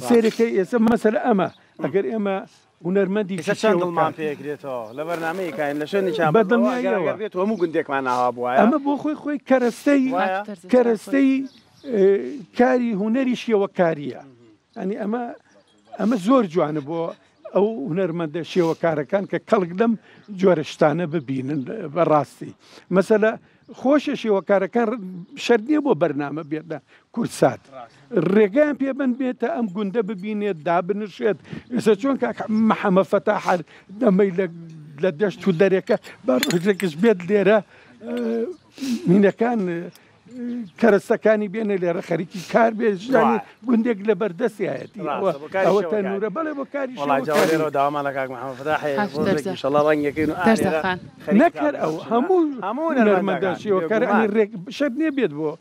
سێرەکەی ئێستا مەسەلە ئەمە ئەگەر ئێمە هونەرمەندی چەند دڵمان پێکرێتەوە لە بەرنامەیە کاین لە شوێنی بەدڵێت هەموو گوندێکمان ئاوا بووە ئەمە بۆ خۆی کەرەستەی کاری هوەری شێوەکاریە ئەنی ئەمە زۆر جوانە بۆ ئەو هونەرمەندە شێوەکارەکان کە کەڵک لەم جۆرە شتانە ببینن بەڕاستی مەسەلە خۆشە شێوەکارەکان شەرت نییە بۆ بەرنامە بێتە کورسات ڕێگەیان پێبن بێتە ئەم گوندە ببینێت دابنشێت ئێستا چۆن محەممە فەتاحەر دەمەی لە دەشت و دەرێکە بە ڕۆژێکش بێت لێرە مینەکان کەرەستەکانی بێنە لێرە خەریکی کار بێژانی گوندێک لە بەردەستیایەتی ئەوە تەنورە بەڵێ بۆ کاری داوامان لە کاک محەممەد فەتاحی ئینشەڵڵا ڕەنگەکەین و نەکرد ئەو هەموو نەرمەداشیەوەکارانی شەر نییە بێت بۆ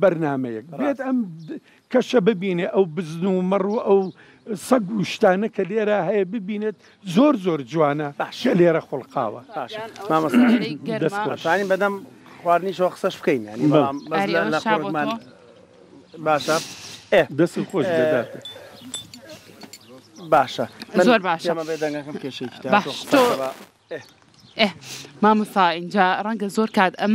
بەرنمەیەک بێت ئەم کەشە ببینێ ئەو بزن و مەڕوو ئەو سەگ و شتانە کە لێرە هەیە ببینێت زۆر جوانە شە لێرە خوڵقاوە دەستانی بەدەم خواردنیشەوە قسەش بکەین ینی لە خۆمان باشە دەست خۆش بدات باشە زۆر باشە بێدەنگەکەم کێشەی مامۆستا اینجا ڕەنگە زۆر کات ئەم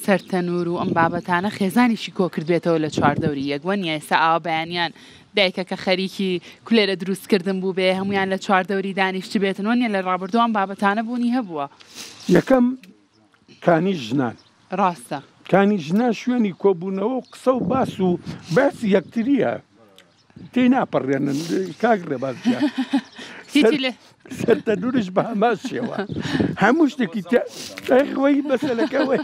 سەرتەنور و ئەم بابەتانە خێزانیشی کۆ کردبێتەوە لە چواردەوری یەکوە نیە ئێستا ئاوا بەیانیان دایکە کە خەریکی کولێرە دروستکردن بوو بێ هەمویان لە چواردەوری دانیشتی بێتن وە نیە لە ڕابردووان بابەتانە بوونی هەبووە یەکەم کانی ژنان ڕاستە کانی ژنا شوێنی کۆبوونەوە و قسە و باس و باسی یەکتریە تێی ناپەڕێنن کاک ڕێبازجیا سەرتەنورش بە هەماشیەوە هەموو شتێکی خۆی بەسەلەکەوەی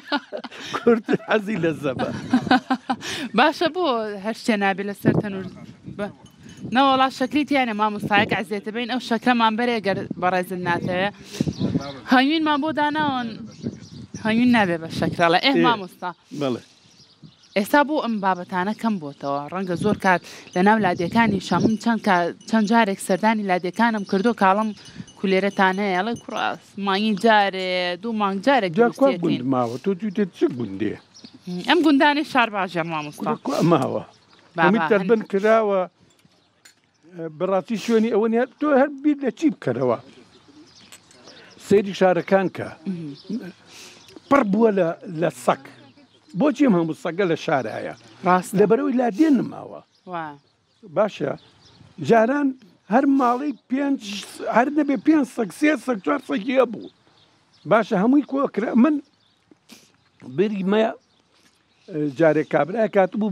کورد حەزی لە زەبە باشە بۆ هەر شتێ نابێت لە سەرتەنور نەوەڵا شەکری تیانە مامۆستایەک عزیێتە بین ئەو شەکەمان بەرێگەر بەڕێزن ناتەوە هەنگوینمان بۆ داناوەن هەنگوین نابێ بە شەکرەڵە مامۆستا ئێستا بۆ ئەم بابەتانە کەم بۆتەوە ڕەنگە زۆر کات لە ناو لادیەکانی شەمن چەند جارێک سەردانی لادیەکانم کردو کاڵم کولێرەتان هەیە ئەڵێ کوڕاس مانگی جارێ دوو مانگ جارێک گوند ماوە تۆ دێت چ گوندێ ئەم گوندانی شار باشە مامۆستا ماوە تەربەن کراوە بەڕاستی شوێنی ئەوە تۆ هەر بیر لە چی بکەرەوە سەیری شارەکان کە پڕ بووە لە سەک بۆچی ئەم هەموو سەگە لە شارایە لەبەرەوەی لادێن نماوە باشە جاران هەر ماڵی هەر نەبێ 5 سەگ 3 سەگ 4 سەگی هەبوو باشە هەمووی کۆکرا من بری مە جارێک کابرای کاتبوو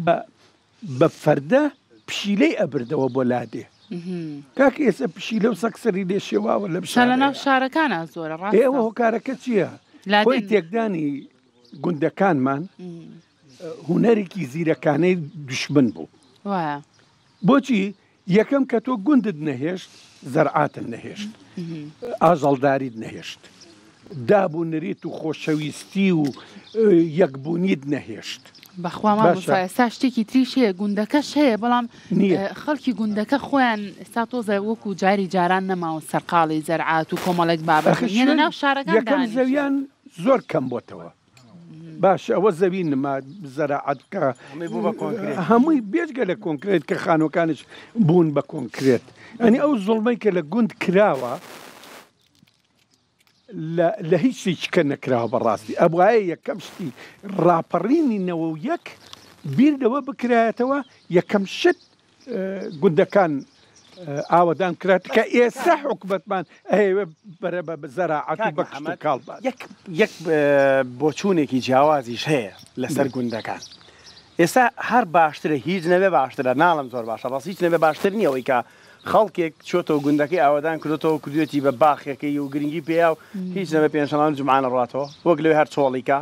بە فەردە پشیلەی ئەبردەوە بۆ لادێ کاک ئێستا پشیلە و سەکسەری لێ شێواوە لە لە ناو شارەکانە زۆرە ئێوە هۆکارەکە چییە؟ خۆی تێکدانی گوندەکانمان هوەرێکی زیرەکانەی دوشمن بوو بۆچی یەکەم کە تۆ گوندت نەهێشت زەرعاتت نەهێشت ئاژەڵداریت نەهێشت دابوونەریت و خۆشەویستی و یەکبوونیت نەهێشت بەخوا ئێستا شتێکی تریش هەیە گوندەکەش هەیە بەڵام خەڵکی گوندەکە خۆیان ئێستا تۆزە وەکو جاری جاران نەماوە سەرقاڵی زەرعات و کۆمەڵێک بابەتێنە ناو شارەکان زەویان زۆر کەم بۆتەوە باش ئەوە زەوی نما زەرعات بکە هەمووی بێجگە لە کۆنکرێت کە خانۆکانش بوون بە کۆنکرێت ئەنی ئەو زوڵمەی کە لە گوند کراوە لە هیچ شتێکە نەکراوە بەڕاستی ئەبوایە یەکەم شتی ڕاپەڕینی 91 بیر لەوە بکرایەتەوە یەکەم شت گوندەکان ئاوەدان کرات کە ئێستا حکومەتمان ئەوێ بەرە بە زەراعەت و بەکشت و کاڵبات یەک بۆچوونێکی جیاوازیش هەیە لەسەر گوندەکان ئێستا هەر باشترە هیچ نەبێ باشترە ناڵم زۆر باشە بەس هیچ نەبێ باشتر نییەوەی کە خەڵکێک چۆتەوە گوندەکەی ئاوادان کردێتەوە کردوێتی بە باخەکەی و گرنگی پێیا و هیچ نەبێ پێنجشەمان جمعانە ڕاتەوە وەک لەوێ هەر چۆڵیکە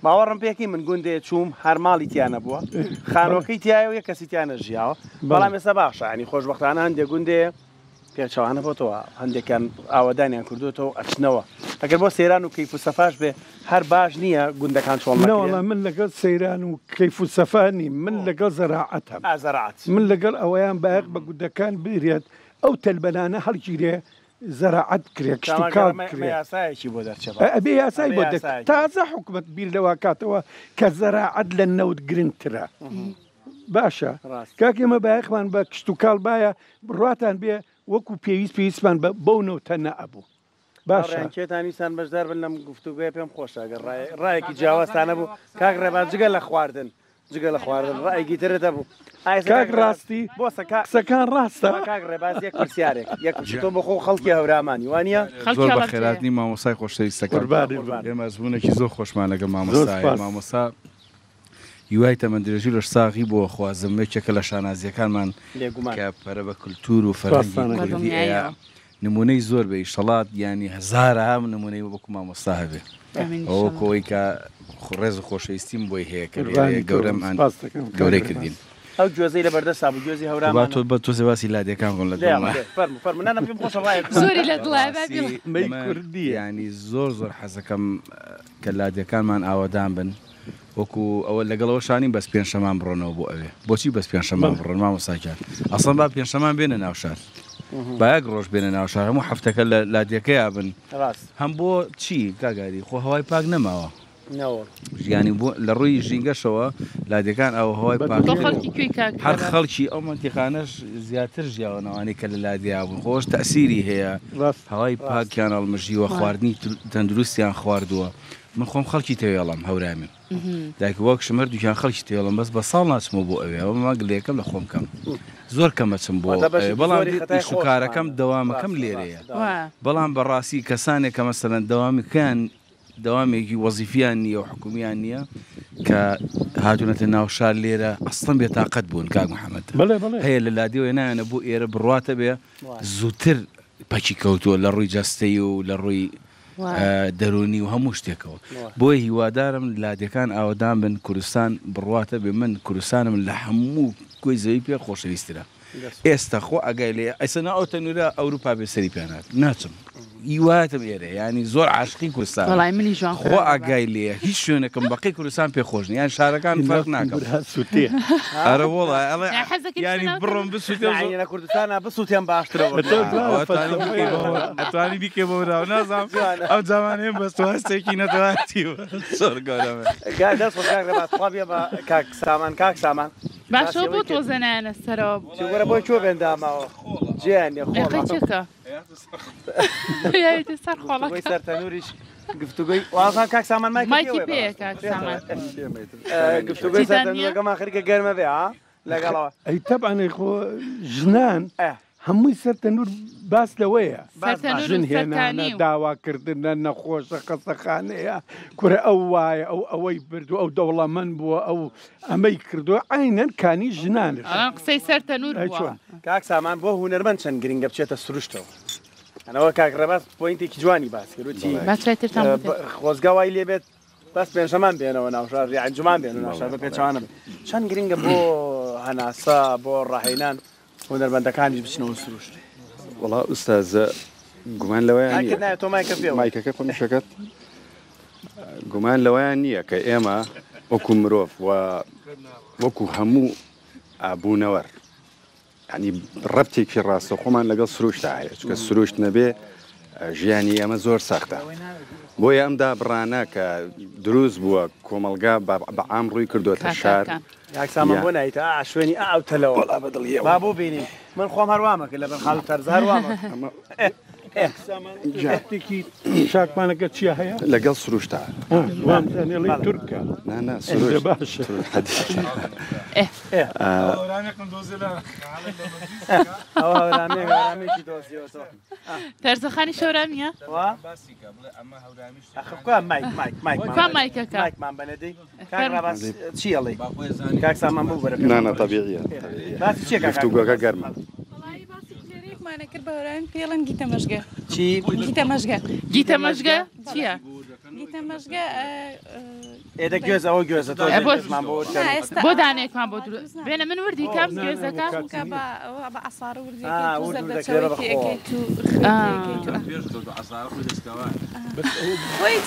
باوەڕم پێکی من گوندێ چووم هەر ماڵی تیانە بووە خانۆکەی تایەوە یە کەسی تیانە ژیاوە بەڵام ێستا باشە ینی خۆشبەختانە هەندێک گوندێ پێچەوانە بۆتەوە هەندێکیان ئاوادانیان کردوێتەوە ئەچنەوە ئەگەر بۆ سەیران و کەیف و سەفاش بێ هەر باش نییە گوندەکان چۆڵ من لەگەڵ سەیران و کەیف و سەفانی من لەگەڵ زەراعەتم من لەگەڵ ئەوەیان باەق بە گوندەکان بێت ئەو تەلبەنانە هەڵگیرێ زەراعەت کرێ کشتیکاڵ یاسایەکی بۆ دەرچێت ئەبێ یاسای بۆ تازە حکومەت بیر لەوە کاتەوە کە زەراعەت لە نەوت گرنگترە باشە کاکێمە باەخمان بە کشت و کاڵ باە بڕاتان بێ وەکو پێویستمان بەو نەوتە نەبوو باشێتانویستان بەشدار بن لەم گفتوگوێ پێم خۆشە گەر ڕایەکی جیاوازتانە بوو کاک ڕێبات جگە لە خواردن جگە لە خواردن ڕایەکی ترە بوو کاک ڕاستی بۆ قسەکان ڕاستە کاک ڕێباز یەک پرسیارێک یەکتۆ بەخۆ خەڵکی هەورامانی وانە زۆر بە خێراتنی مامۆسای خۆشەویستەکان ئێمە زبوونێکی زۆر خۆشمان لەگە مامۆسا هیوای تەمەندرێژی لەش ساغی بۆ خوازمێکێکە لە شانازیەکانمان کە پەرە بە کولتور و فەرهەنگی کوردی ئەیە نمونەی زۆر بە ئیشەڵات ینی هەزارە هەم نمونەی وەکو مامۆستا هەبێ ئەوە کۆی کە ڕێز و خۆشەویستیم بۆی هەیە کە گەورەم گەورەی کردین ئەو گوێزەی لە بەردە سابوو گوێزی هەورا تۆ بە تۆ سێواسی لادیەکان بۆن لە زۆری لە دڵای کوردی ینی زۆر حەزەکەم کە لادیەکانمان ئاوادان بن وەکو ئەوە لەگەڵەوە شانین بەس پێنجشەمان بڕۆنەوە بۆ ئەوێ بۆچی بەس پێنجشەمان بڕۆن مامۆستاکان ئەسڵەن با پێنجشەمان بێنە ناو شار باەک ڕۆژ بێنە ناو شار هەموو هەفتەکە لە لادیەکەی بن هەم بۆ چی کاگاری خۆ هەوای پاک نەماوە ژیانی بۆ لە ڕووی ژینگەشەوە لادیەکان ئەو هەوای پاک هەر خەڵکی ئەو منتیقانەش زیاتر ژیاوەنەوانی کە لە لادیا بوون خۆش تەسیری هەیە هەوای پاکیان هەڵمژیوە خواردنی تەندروستیان خواردووە من خۆم خەڵکی تێوێڵم هەورامن دایک وەک شمەر دوکان خەڵکی تێڵم بەس بە ساڵ ناچمەوە بۆ ئەوێ ئەوە ماگلەکەم لە خۆم کەم زۆر کەمەچم بۆ بەڵام شکارەکەم دەوامەکەم لێرەیە بەڵام بەڕاستی کەسانێکە مەسەرەن دەوامێکی وەزیفیان نییە و حکومیان نییە کە هاتوونەتە ناو شار لێرە ئەستەم بێتاقەت بوون کاک محەممەد هەیە لە لادیەوە نایەنە بۆ ئێرە بڕاتە بێ زووتر پەچی کەوتووە لە ڕووی جەستەی و لە ڕووی دەرونی و هەموو شتێکەوە بۆی هیوادارم لادیەکان ئاوادان بن کوردستان بڕاتە بێ من کوردستانم لە هەموو گوێی زەوی پێ خۆشەویسترە ئێستا خۆ ئەگای لێ ئەسەنا ئەو تەنورە ئەوروپا بێ سەری پێنات ناچم هیواتم ئێرە ینی زۆر عاشقی کوردستان وەڵای منی جوان خۆ ئاگای لێ هیچ شوێنێکم بەقی کوردستان پێخۆشنی یان شارەکان فەرق ناکەم سووتێ ئەرە وڵای ئەڵێ ینی بڕۆم بسووتێ لە کوردستانە بسووتیان باشترەوە ئەتوانی بیکێ بۆ راو نازام ئەو جوانێ بەستوهستێکی نەتەواتیوە زۆر گەورەمە دەست بێ بە کاک سامان باشەوە بۆ تۆزەنایەنە سەرەوە وەرە بۆی چۆ بێنداماوە جیانێ خۆڵەکە سەر خۆڵەکەی سەر تەنوریش گفتوگوی وازان کاک سامان مایکی پێ کاک سامان گفتوگوی سەر تەنورەکەمان خەریکە گەرمە بێ لەگەڵەوە ئەی تەبعانەی خۆ ژنان هەمووی سەر تەنور باس لەوەیە ژن هێنانە داواکردنە نەخۆشە قەسەخانەیە کورە ئەو وایە ئەو ئەوەی بردو ئەو دەوڵەمەند بووە ئەو ئەمەی کردووە عینەن کانی ژنانش قسەی سەر تەنور بووە کاک سامان بۆ هونەرمەند چەند گرنگە بچێتە سروشتەوە ئەنەوە کاک ڕێباز پۆینتێکی جوانی باس کردوتی خۆزگا وای لێ بێت بەس پێنجەمان بێنەوە ناوشار ئەنجومان بێن ناوشار بە پێچوانە چەند گرنگە بۆ هەناسا بۆ ڕاهێنان هونەرمەندەکانیش بچنەوە سروشت وڵا ئوستازە گومان لەوەیان تۆ مایکە پێ مایکەکە خۆمیشەکەت گومان لەوەیان نییە کە ئێمە وەکو مرۆڤ وەکو هەموو ئابوونەوەر ینی ڕەبتێکی ڕاستە خۆمان لەگەڵ سروشتا هەیە چکە سروشت نەبێ ژیانی ئەمە زۆر سەختە بۆیە ئەمدا بڕانە کە دروست بووە کۆمەلگا بە عام ڕووی کردوتە شار یاکسامان بۆ نایتە شوێنی ئاوتەلەوە بەدڵیە با بۆ بینی من خۆم هەروامەکە لە بەر خاڵ تەرز هەروامە جاتێکی شاکمانەکە چیە هەیە لەگەڵ سروشتا وامزانێڵی تورکە باشە تەرزەخانی شەورانیە مایکمان بەنەدەی چیڵی کاک سامان بوو بەرە نانە تەبیعیە گفتوگۆکە گەرمە کرد بەڕان پێڵەن گیتە مەژگە چی گیتە مەژگە گیتە مەژگە چییە؟ گیتە مەژگە ئێدە گوێز ئەوە گوێزە بۆ دانێکمان بۆ بێنە من وردی کام گوێزەکە بە ئاسار وردی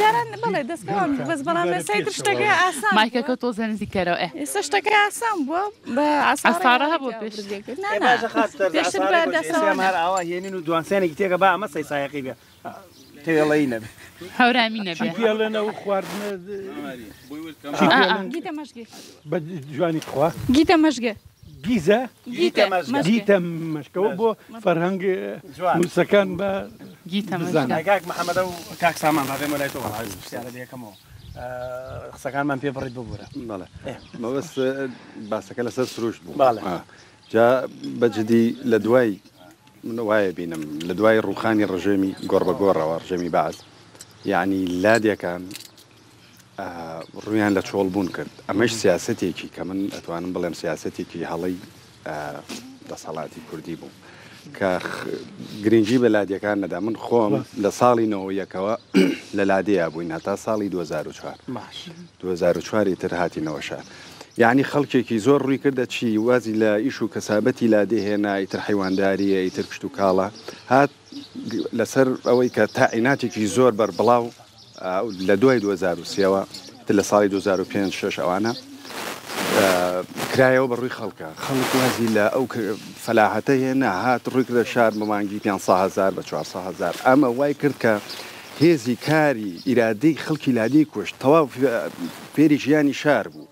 جاران بڵێ دەستکەوان بەس بەڵام سەیتر شتەکە ئاسان مایکەکە تۆ زەنزی کەرەوە ئێستا شتەکە ئاسان بووە بە ئاسارە هەبوو پێش هەر ئاوا هێنین و دوانسێنێکی تێکە با ئەمە سەی سایەقی بێ تێڵەی نەبێ هەورامی نەبێ پێڵێنەوە خواردنە گیتە مەژگە بە جوانی خوا گیتە مەژگە گیزە گیتە مەشکەوە بۆ فەرهەنگ موسەکان بە گیتە مەژگە کاک محەممەدە و کاک سامان با بێمە لای تۆ پرسیارە دەکەمەوە قسەکانمان پێ بڕیت ببوورە بەڵێ مەبەست باسەکە لەسەر سروشت بوو جا بەجددی لە دوای من وایە بینم لە دوای ڕوخانی ڕژێمی گۆڕبەگۆڕەوە ڕژێمی باز یعنی لادیەکان ڕویان لە چۆڵبوون کرد ئەمەش سیاسەتێکی کە من ئەتوانم بڵێم سیاسەتێکی هەڵی دەسەڵاتی کوردی بوو کە گرنگی بە لادیەکان نەدا من خۆم لە ساڵی 91ەوە لە لادەیە بووین هەتا ساڵی 2004 تر هاتینەوە شار یعنی خەڵکێکی زۆر ڕووی کردە چی وازی لە ئیش و کەسابەتی لادێ هێنا ئیتر حیوانداریە ئیتر کشت و کاڵە هات لەسەر ئەوەی کە تاعیناتێکی زۆر بەربڵاو لە دوای 2023ەوە لە ساڵی 2005 ئەوانە کرایەوە بە ڕووی خەڵکە خەڵک وازی لە ئەو فەلاحەتە هێنا هات ڕووی کردە شار بەمانگی 500,000 بە 400,000 ئەمە وای کرد کە هێزی کاری ئیرادەی خەڵکی لادەی کوشت تەواو فێری ژیانی شار بوو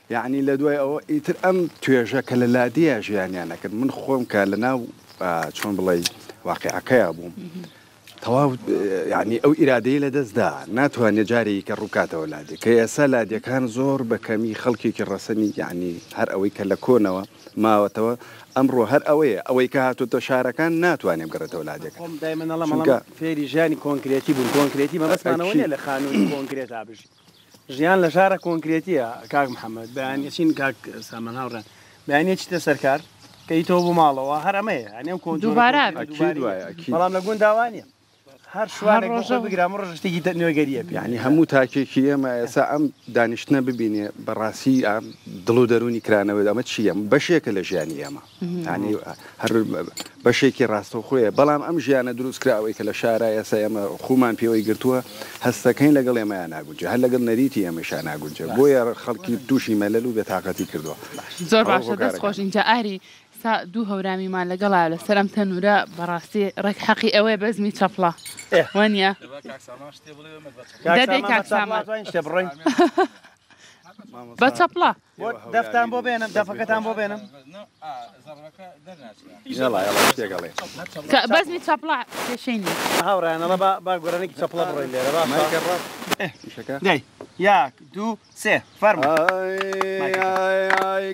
یعنی لە دوای ئەوە ئیتر ئەم توێژە کە لە لادەیە ژیانیان نەکرد من خۆم کە لە ناو چۆن بڵێ واقعەکەیە بووم تەواو یعنی ئەو ئیرادەیە لە دەستدا ناتوانێت جارێکی کە ڕووکاتەوە لادێ کە ئێستا لادیەکان زۆر بەکەمی خەڵکێکی ڕەسەنی یعنی هەر ئەوەی کە لە کۆنەوە ماوەتەوە ئەمڕۆ هەر ئەوەی کە هاتوتە شارەکان ناتوانێت بگەڕێتەوە لادێکە فێری ژیانی کۆنکرێتی بوون کۆنکرێتی مەبەستمانەوە نیە لە خانووی کۆنکرێت ئابژی ژیان لە شارە کۆنکرێتیە کاک محەممەد بەیانچین کاک سامان هاوڕێن بەیانە چیتە سەرکار کەی تۆ بوو ماڵەوە هەر ئەمەیە ئەنێم کۆ دووبارە بەڵام لە گونداوانە هەر شوانێک بگرام ڕۆژ شتێکی نوێگەریە یعنی هەموو تاکێکی ئێمە ئێستا ئەم دانیشتنە ببینێ بەڕاستی دڵ و دەرونی کرانەوە ئەمە چییە بەشێکە لە ژیانی ئێمە ینی هەر بەشێکی ڕاستەوخۆیە بەڵام ئەم ژیانە دروستکراوەی کە لە شارە ئێستا ئێمە خومان پێوەی گرتووە هەستەکەین لەگەڵ ئێمەیان ناگونجە هەر لەگەڵ نەریتی ئێمەشان ناگونجە بۆیە خەڵکی تووشی مەلەل و بێتاقەتی کردووە زۆر باشە دەست خۆش اینجا ئاری دوو هەورامیمان لەگەڵا لە سەرم تەنورە بەڕاستی ڕێک حەقی ئەوەیە بەزمی چەپڵە وانە دەدەی کاک سامان شتە بڕۆین بە چەپڵە دەفتان بۆ بێنم دەفەکەتان بۆ بێنم بەزمی چەپڵە پێشینی هاوڕانەڵە با گۆرانێکی چەپڵە بڕۆین لێرە دەی یاک دوو سێ فەرمە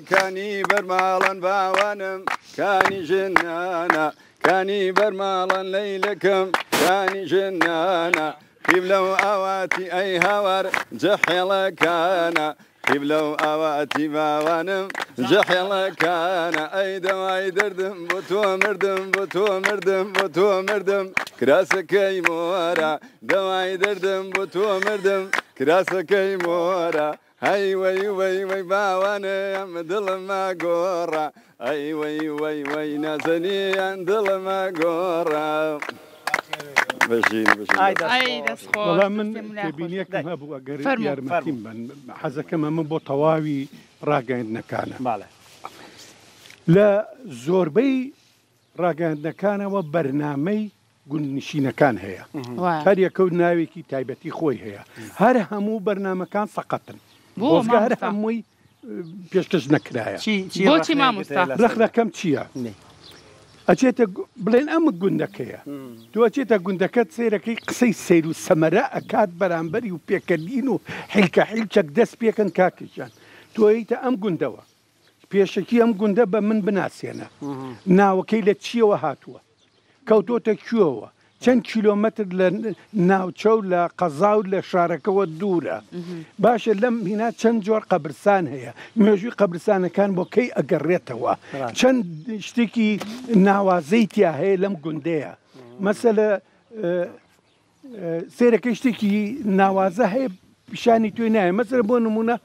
کانی بەرماڵەن باوانم کانی ژنانە کانی بەرماڵەن لەیلەکەم کانی ژنانە خیب لەو ئاواتی ئەی هاوار جەحێڵەکانە خیب لەو ئاواتی باوانم جەحێڵەکانە ئەی دەوای دەردم بۆ تۆ مردم بۆ تۆ مردم بۆ تۆ مردم کراسەکەی مۆرە دەوای دەردم بۆ تۆ مردم کراسەکەی مۆرە هەی وەی وەی وەی باوانم دڵمە گۆڕە ئەی وەی وەی وەی نازەنیان دڵمە گۆڕە وەڵام من تێبینیەکەم هەبوو ئەگەر یارمەتیم بن حەزەکەمە من بۆ تەواوی ڕاگەیاندنەکانە لە زۆربەی ڕاگەیاندنەکانەوە بەرنامەی گوندنشینەکان هەیە هەر یەکە و ناوێکی تایبەتی خۆی هەیە هەر هەموو بەرنامەکان سەقەتن بۆزگا هەر هەمووی پێشکەش نەکرایە بۆچی مامۆستا ڕەخلەکەم چییە؟ ئەچێتە بڵێن ئەمە گوندەکەیە تو ئەچێتە گوندەکەت سیرەکەی قسەی سیر و سەمەرە ئەکات بەرامبەری و پێکەلین و حیلکە حیلچەک دەست پێکەن کاکیشان تۆیتە ئەم گوندەوە پێشەکی ئەم گوندە بە من بناسیێنە ناوەکەی لە چیەوە هاتووە کەوتۆتە کوێوە چەند کیلۆمەتر لە ناوچە و لە قەزا و لە شارەکەەوە دوورە باشە لەم هینا چەند جۆر قەبرستان هەیە مێژووی قەبرستانەکان بۆ کەی ئەگەڕێتەوە چەند شتێکی ناوازەی تیا هەیە لەم گوندەیە مەسەلە سێرەکەی شتێکی ناوازە هەیە پیشانی توی نایە مەسەر بۆ نمونە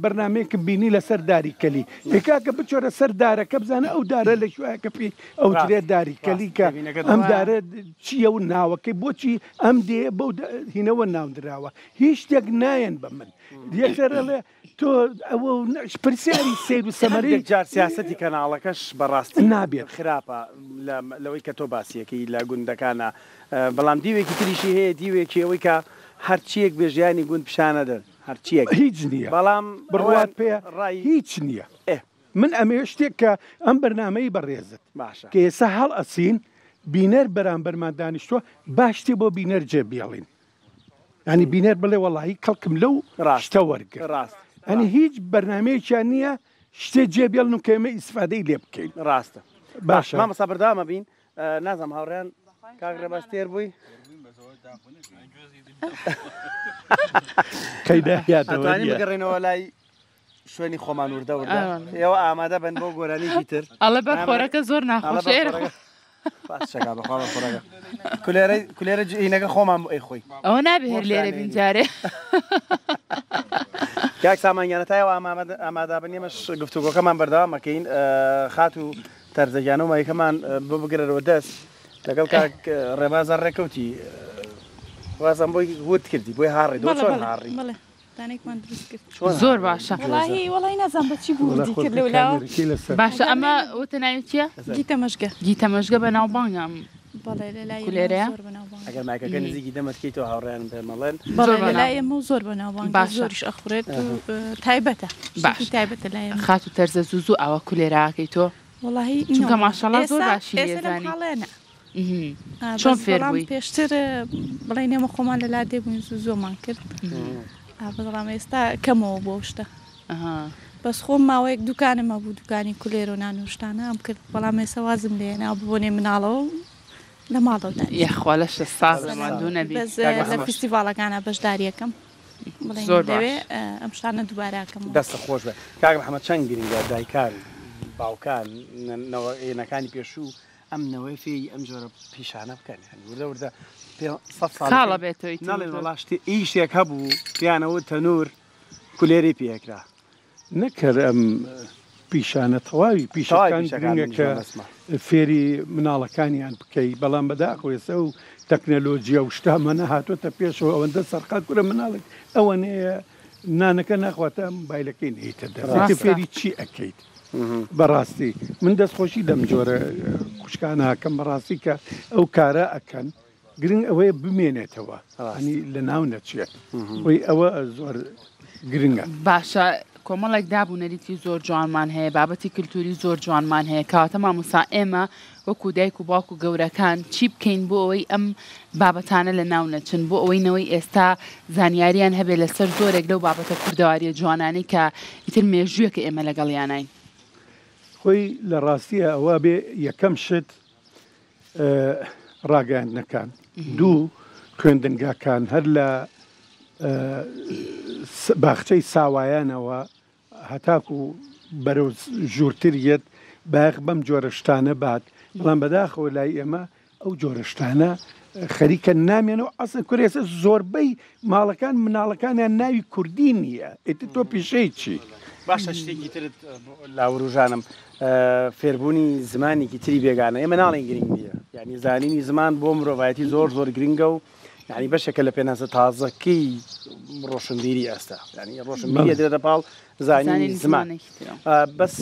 بەرنمەیەکە بینی لەسەر داریکەلی ێکاکە بچۆرە سەر دارەکە بزانە ئەو دارە لە شوایەکە پێی ئەوترێت داریکەلی کە ئەم دارە چییە و ناوەکەی بۆچی ئەم دێ بەو هینەوە ناودراوە هیچ شتێک نایەن بە من یەکسەرڵێ تۆ ئەوە پرسیاری سیر و سەمەری جار سیاسەتی کەناڵەکەش بەڕاستی نابێت خراپە لەوەی کە تۆ باسیەکەی لە گوندەکانە بەڵام دیوێکی تریشی هەیە دیوێکی ئەوەی کە هەرچیەک بێژیانی گوند پیشانە دەن هەرچیەک هیچ نییە بەڵام بڕوات پێ هیچ نییە من ئەمێ شتێک کە ئەم بەرنمەی بەڕێزت باشە کە ئێستا هەڵ ئەسین بینەر بەرامبەرمان دانیشتووە باشتی بۆ بینەر جێبیێڵین ینی بینەر بڵێ وەڵی کەڵکم لەو ڕاشتە وەرگە ڕاست ئەنی هیچ بەرنمەیەکیان نییە شتێ جێبیێڵن و کەمە ئیسفادەی لێ بکەین ڕاستە باشە مامەستا بەردامە بین نازم هاوڕێن کاگرە باستێر بووی کەیداهاتوانی بگەڕێنەوە لای شوێنی خۆمان وردەوردا ئێوە ئامادە بن بۆ گۆرانێکی تر ئەڵە بە خۆرەکە زۆر ناخۆشێرە کولێرە هینەکە خۆمان بۆ ئەی خۆی ئەوە نابێت لێرە بینجارێ کاک سامانگیانەتایەوە ئامادا بن ئێمەش گفتوگۆکەمان بەردەوامەکەین خات و تەرزەگیانە و مایکەمان بۆ بگرەوە دەست لەگەڵ کاک ڕێبازە ڕێکەوتی وازم بۆی وت کردی بۆی هاڕی دۆ چۆن هاڕی دانێکمان دروست کرد زۆر باشە وڵی نازان بەچی بوو کرد لەولاوە باشە ئەمە وتە ناوی چییە؟ گیتە مەژگە گیتە مەژگە بە ناوبانگام لێرەیە ئەگەر مایکەکە نزیکی دەمەتکەیتەوە هاوڕێیان پێمەڵێن لای ئەمە زۆر بە ناوبانگ زۆریش ئەخورێت و تایبەتە باش تایبەتە لای خات و تەرزە زوو ئەوە کولێراکەی تۆ وڵی چونکە ماشەڵڵا زۆر باشی لێزانی چۆن فێر بووی پێشتر بڵێ نێمە خۆمان لە لا دێبووین زۆمان کرد بەڵام ئێستا کەمەوە بۆ شتە بەس خۆم ماوەیەک دوکانمە بوو دوکانی کولێر و نانوشتانە ئەم کرد بەڵام ێستا وازم لێنا ببوونێ مناڵەوە لە ماڵەوە یەخوا لە شە سازەماندوو نەبی لە فستیڤالەکانە بەشداریەکەم زۆر دەوێ ئەم شتانە دووبارەکەم دەستە خۆش بێ کاک محەممەد چەند گرنگە دایکان باوکان ئێنەکانی پێشوو ئەم نەوەی فێی ئەم جۆرە پیشانە بکەن وردە وردە خاڵە بێتەوەی ناڵێن وەڵاشتی ئیشێک هەبوو پیانەوە تەنور کولێری پێکرا نەکرد ئەم پیشانە تەواوی پیشەکان گرنگە کە فێری مناڵەکانیان بکەی بەڵام بەداخۆێسە و تەکنەلۆجیە و شتامە نەهاتوۆتە پێشەوە ئەوەندە سەرقات کوورە مناڵێک ئەوەنەیە نانەکە ناخواتە بایلەکەی نهیتە دەست فێری چی ئەەکەیت بەڕاستی من دەستخۆشی دەم جۆرە کوشکانە کەم بەڕاستی کە ئەو کارە ئەکەن گرنگ ئەوەیە بمێنێتەوە ئەنی لە ناو نەچێت وی ئەوە زۆر گرنگە باشە کۆمەڵێک دابوونەریتی زۆر جوانمان هەیە بابەتی کللتوری زۆر جوانمان هەیە کاتە مامۆستا ئێمە وەکو دایک و باوک و گەورەکان چی بکەین بۆ ئەوەی ئەم بابەتانە لە ناو نەچن بۆ ئەوەی ئێستا زانیاریان هەبێت لەسەر زۆرێک لەو بابەتە کوردەواریە جوانانەی کە ئیتر مێژوویە کە ئێمە لەگەڵیانین خۆی لە ڕاستیە ئەوە بێ یەکەم شت ڕاگەاندنەکان دوو خوێندنگاکان هەر لە باخچەی ساوایانەوە هەتاکو بەرەو ژوورتریت باەق بەم جۆرەشتانە بات بەڵام بەداخەوە لای ئێمە ئەو جۆرەشتانە خەریکە نامێنەوە ئەسن کورێسە زۆربەی ماڵەکان مناڵەکانیان ناوی کوردی نییە ئیتر تۆ پیشەی چی؟ باشە شتێکی ترت لاوروژانم فێربوونی زمانێکی تری بێگانە ئێمە ناڵێن گرنگ نییە یعنی زانینی زمان بۆ مرۆڤایەتی زۆر گرنگە و یعنی بەشێکە لە پێناسە تازەکەی ڕۆشنبیری ئێستا ینی ڕۆشنبیری دێتە پاڵ زانینی زمان بەس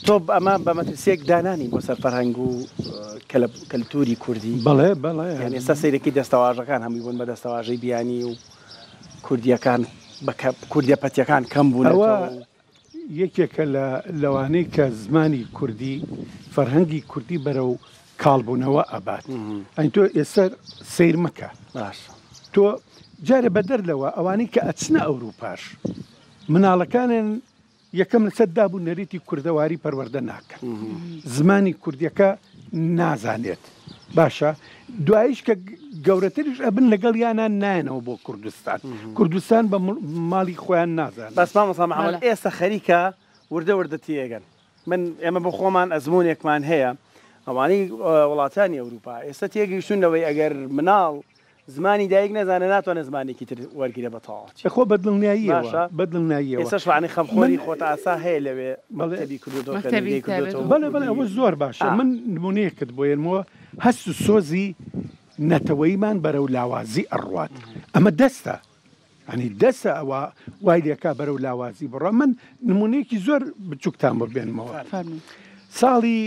تۆ ئەمە بە مەترسیەک دانانی بۆ سەر فەرهەنگ و کەلتوری کوردی بەڵێ یعنی ئێستا سەیرەکەی دەستەواژەکان هەمووی بوون بە دەستەواژەی بیانی و کوردیەکان کوردیە پەتیەکان کەم بوونەوە یەکێکە لەوانەی کە زمانی کوردی فەرهەنگی کوردی بەرە و کاڵبوونەوە ئەبات ئەین تۆ ئێستا سیر مەکە باش تۆ جارە بەدەر لەوە ئەوانەی کە ئەچنە ئەوروپاش مناڵەکانن یەکەم لەسەر دابوو نەریتی کوردەواری پەروەردە ناکەن زمانی کوردیەکە نازانێت باشە دوایش کە گەورەتریش ئەبن لەگەڵ یانە نایەنەوە بۆ کوردستان بە ماڵی خۆیان نازان بەس مامۆستا محەممەد ئێستا خەریکە وردە تێگەن من ئێمە بۆ خۆمان ئەزمونێکمان هەیە ئەوانەی وڵاتانی ئەوروپا ئێستا تێگەیشتونەوەی ئەگەر مناڵ زمانی دایک نەزانە ناتوانێت زمانێکی تر وەرگیرە بەتەواوی خۆ بەدڵنیاییەوە بەدڵنیاییەوە ئێستا شوانەی خەمخۆری خۆت ئاسا هەیە لەوێ مەڵێبی بەڵێ ئەوە زۆر باشە من نمونەیەکت بۆ ێنمەوە هەست و سۆزی نەتەوەیمان بەرەو لاوازی ئەڕوات ئەمە دەستە ئەنی دەستە ئەوە وای لێکا بەرەو لاوازی بڕە من نمونەیەکی زۆر بچووکتان ببێنمەوە ساڵی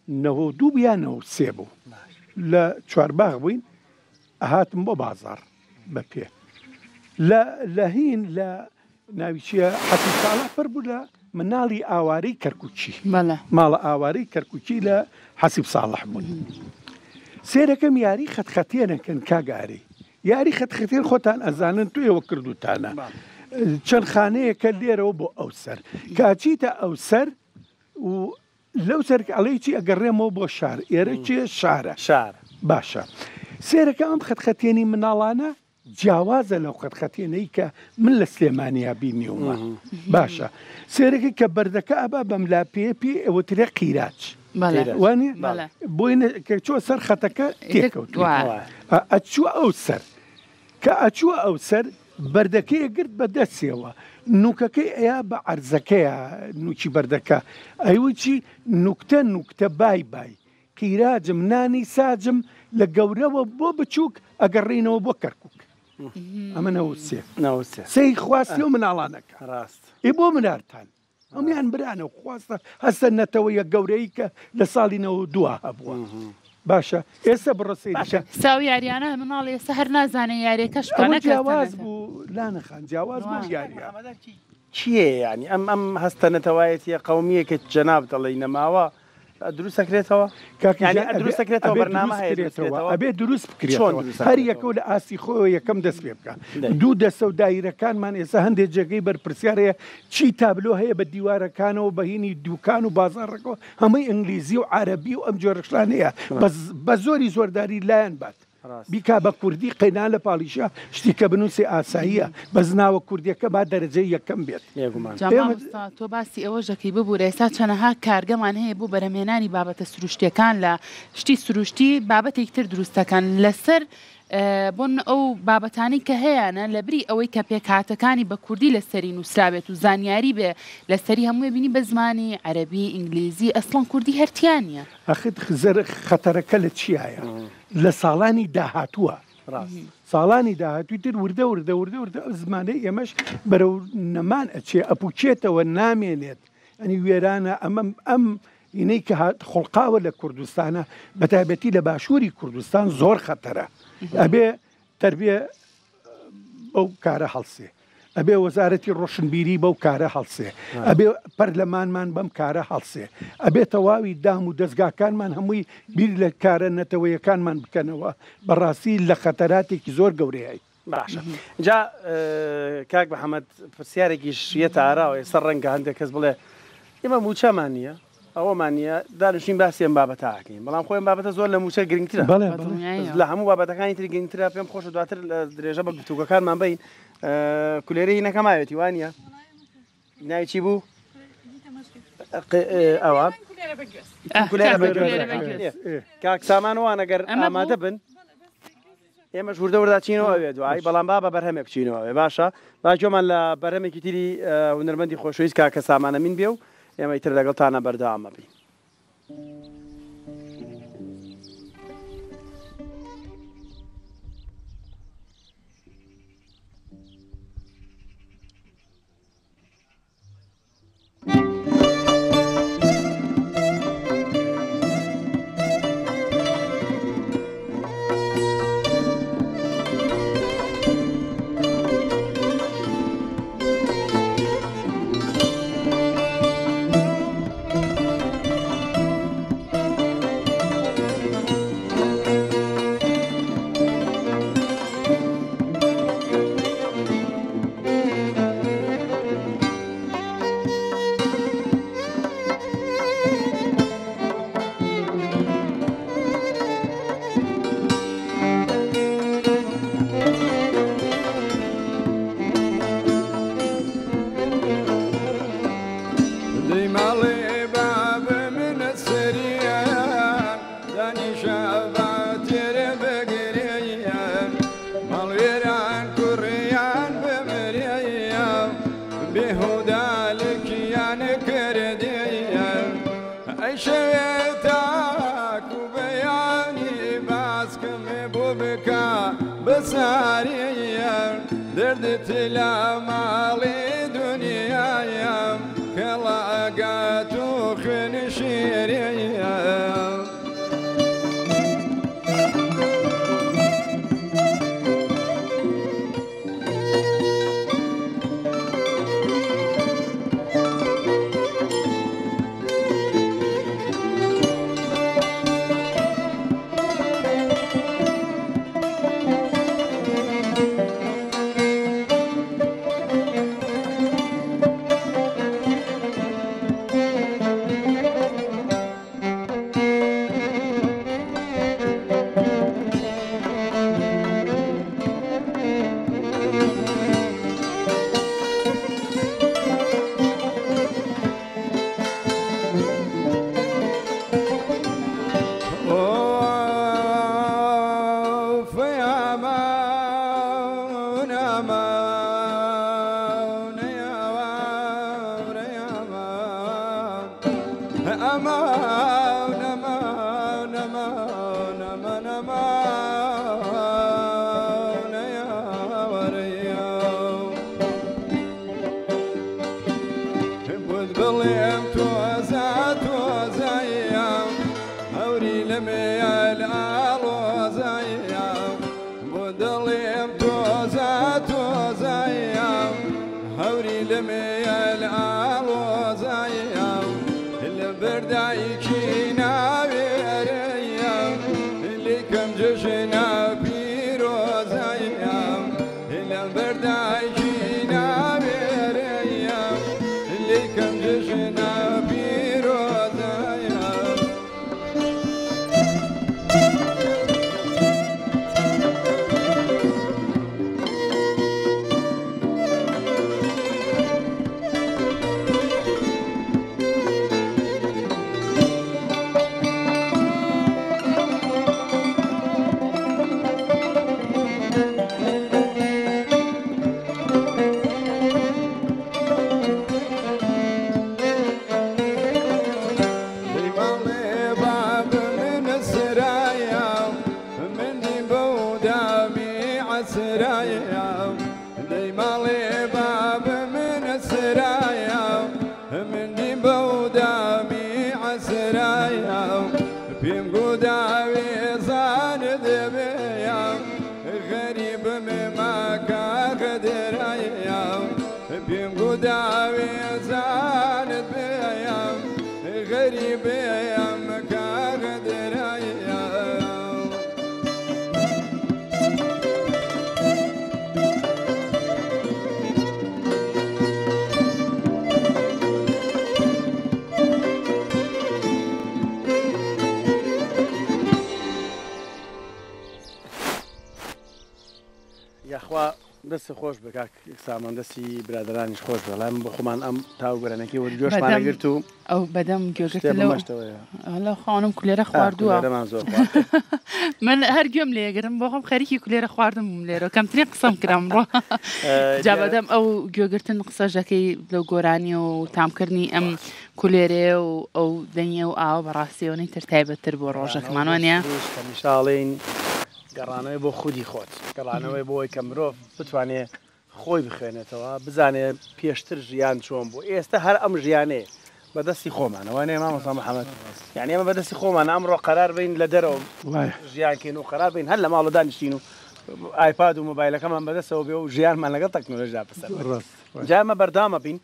92 بیانەوە سێ بوو لە چوارباغ بووین ئەهاتم بۆ بازار بە پێ لە هین لە ناویچیە حەتی ساڵە پڕ بوو لە مناڵی ئاوارەی کەرکوچی ماڵە ئاوارەی کەرکوچی لە حەسیب ساڵح بوون سێرەکەم یاری خەتخەتێنەکەن کاگاری یاری خەتخەتێن خۆتان ئەزانن توێەوە کردوتانە چەند خانەیەکە لێرەوە بۆ ئەو سەر کاچیتە ئەو سەر و لەو سەر ئەڵەی چی ئەگەڕێمەوە بۆ شار ئێرە چێ شار باشە سێرەکە ئەم خەتخەتێنی مناڵانە جیاوازە لەو خەتخەتێنەی کە من لە سلێمانیا بینیومە باشە سێرەکە کە بەردەکە ئەبا بەملا پێ ئەوەترێ قیراچ وانێ بۆی کە چوە سەر خەتەکە تێکەوتووە ئەچووە ئەو سەر کە ئەچووە ئەو سەر بەردەکەیە گرت بە دەستێەوە نوکەکەی ئەیا بە عەرزەکەیە نوکی بەردەکە ئەیوچی نوکتە بای قیراجم نانی ساجم لە گەورەوە بۆ بچووک ئەگەڕینەوە بۆ کەرکک ئەمە نەوسێ سەی خواستی و مناڵانەکە ڕاست ئێ بۆ منارتان ئەمیان برانەوە خواستە هەستە نەتەوە یە گەورەی کە لە ساڵی 92 هەبووە باشە ئێستا بڕۆسەیشە ساو یاریانە مناڵ ئێستا هەر نازانێ یاریەکەش جیاواز بوو لانەخان جیاواز بوو یاریە چییە ینی ئەم هەستە نەتەوایەتیە قەومیەکە جەناب دەڵی نەماوە دروست سەکرێتەوە دروست سەکرێتەوە بەرنامە ئەبێ دروست بکرێتەوە هەر یەکەوە لە ئاستی خۆ یەکەم دەست پێ بکە دوو دەستە و دایرەکانمان ئێستا هەندێک جێگەی بەرپرسیارەیە چی تابلۆ هەیە بە دیوارەکانەوە بەهینی دوکان و بازارڕەکەەوە هەمووی ئینگلیزی و عەرەبی و ئەم جۆرەشتانەیە بە زۆری زۆرداری لایەن بات بیکا بە کوردی قەینا لە پاڵیشە شتێکە بنووسی ئاساییە بەس ناوە کوردیەکە با دەرەجەی یەکەم بێت. تۆ باسی ئەوە ژەکەی ببوورە ئێستا چەنەها کارگەمان هەیە بۆ بەرەمێنانی بابەتە سروشتیەکان لە شتی سروشتی بابەتێک تر دروستەکان لەسەر بۆن ئەو بابەتانی کە هەیەە لە بری ئەوەی کە پێکهاتەکانی بە کوردی لەسەری نووسرابێت و زانیاری بێ لەسەری هەمووی بینی بە زمانی عەرەبی ئینگلیزی ئەسڵان کوردی هەرتیانە. خەتەرەکە لە چیایە لە ساڵانی داهاتووە ساڵانی داهاتوی تر وردە زمانەی ئێمەش بەرەو نەمان ئەچێ ئەپوچێتەوە نامێنێت ئەنی وێرانە ئەم هینەی کە خوڵقاوە لە کوردستانە بەتایبەتی لە باشووری کوردستان زۆر خەتەرە. ئەبێ تربیە بەو کارە هەڵسێ ئەبێ وەزارەتی ڕۆشنبیری بەو کارە هەڵسێ ئەبێ پەرلەمانمان بەم کارە هەڵسێ ئەبێ تەواوی دام و دەستگاکانمان هەمووی بیر لە کارە نەتەوەیەکانمان بکەنەوە بەڕاستی لە خەتەراتێکی زۆر گەورەیە. باشە جا کاک محەممەد پرسیارێکی شیەتە ئاراوە ئێستا ڕەنگە هەندێک کەس بڵێ ئێمە موچەمان نییە ئەوەمان نییە دانیشتین باسی ئەم بابەتاکەین بەڵام خۆیان بابەتە زۆر لە موچە گرنگترە لە هەموو بابەتەکانی تری گرنگترە پێم خۆشە دواتر لە درێژە بە گفتوگەکانمان بین کولێرەی نەکەماوێتی وانە ناوی چی بوو ئەوە کاک سامان وانە گەر ئامادە بن ئێمەش وردە چینەوە ئەوێ دوایی بەڵام با بەرهەمێک بچینەوە باشە باجۆمان لە بەرهەمێکی تری هونەرمەندی خۆشەویست کاکە سامانە من بێ و ئێمە ئیتر لەگەڵتانە بەردەوامە بین. دردت لا مالي دنيايا كلاقات وخنشيريا عسرايا دي مالي باب من سرايا من دي بودامي عسرايا بيم قداوي زاند بيا غريب مما كاقدرايا بيم قداوي زاند بيا غريب يا مكاقدرايا یاخوا دەستی خۆش بکاک سامان دەستی برادرانیش خۆش بەڵام بە خۆمان ئەم تاوگەرانێکی وەرگۆشمانەگرت و ئەو بەدەم گوێگرتەوە خانم کولێرە خواردووە زۆر من هەر گوێم لێگرم بۆ خۆم خەریکی کولێرە خواردم لێرە کەمترین قسەم کردم ڕۆ جا بەدەم ئەو گوێگرتن قسەژەکەی لەو گۆرانی و تامکردنی ئەم کولێرێ و ئەو دەنیە و ئاوە بەڕاستیەوەی تر تایبەتتر بۆ ڕۆژەکەمانوانە میشاڵین گەڕانەوەی بۆ خودی خۆت گەڕانەوەی بۆی کە مرۆڤ بتوانێت خۆی بخوێنێتەوە بزانێت پێشتر ژیان چۆن بوو ئێستا هەر ئەم ژیانێ بەدەستی خۆمانەوەنێ مامۆستا محەممەد یعنی ئەمە بەدەستی خۆمان ئەمڕۆ قەرار بین لە دەرەوە ژیانکەین و قەرار بین هەر لە ماڵە دانیشتین و ئایپاد و مۆبایلەکەمان بەدەستەوە بێ و ژیانمان لەگەڵ تەکنۆلۆژیا بەسەر جامە بەردامە بین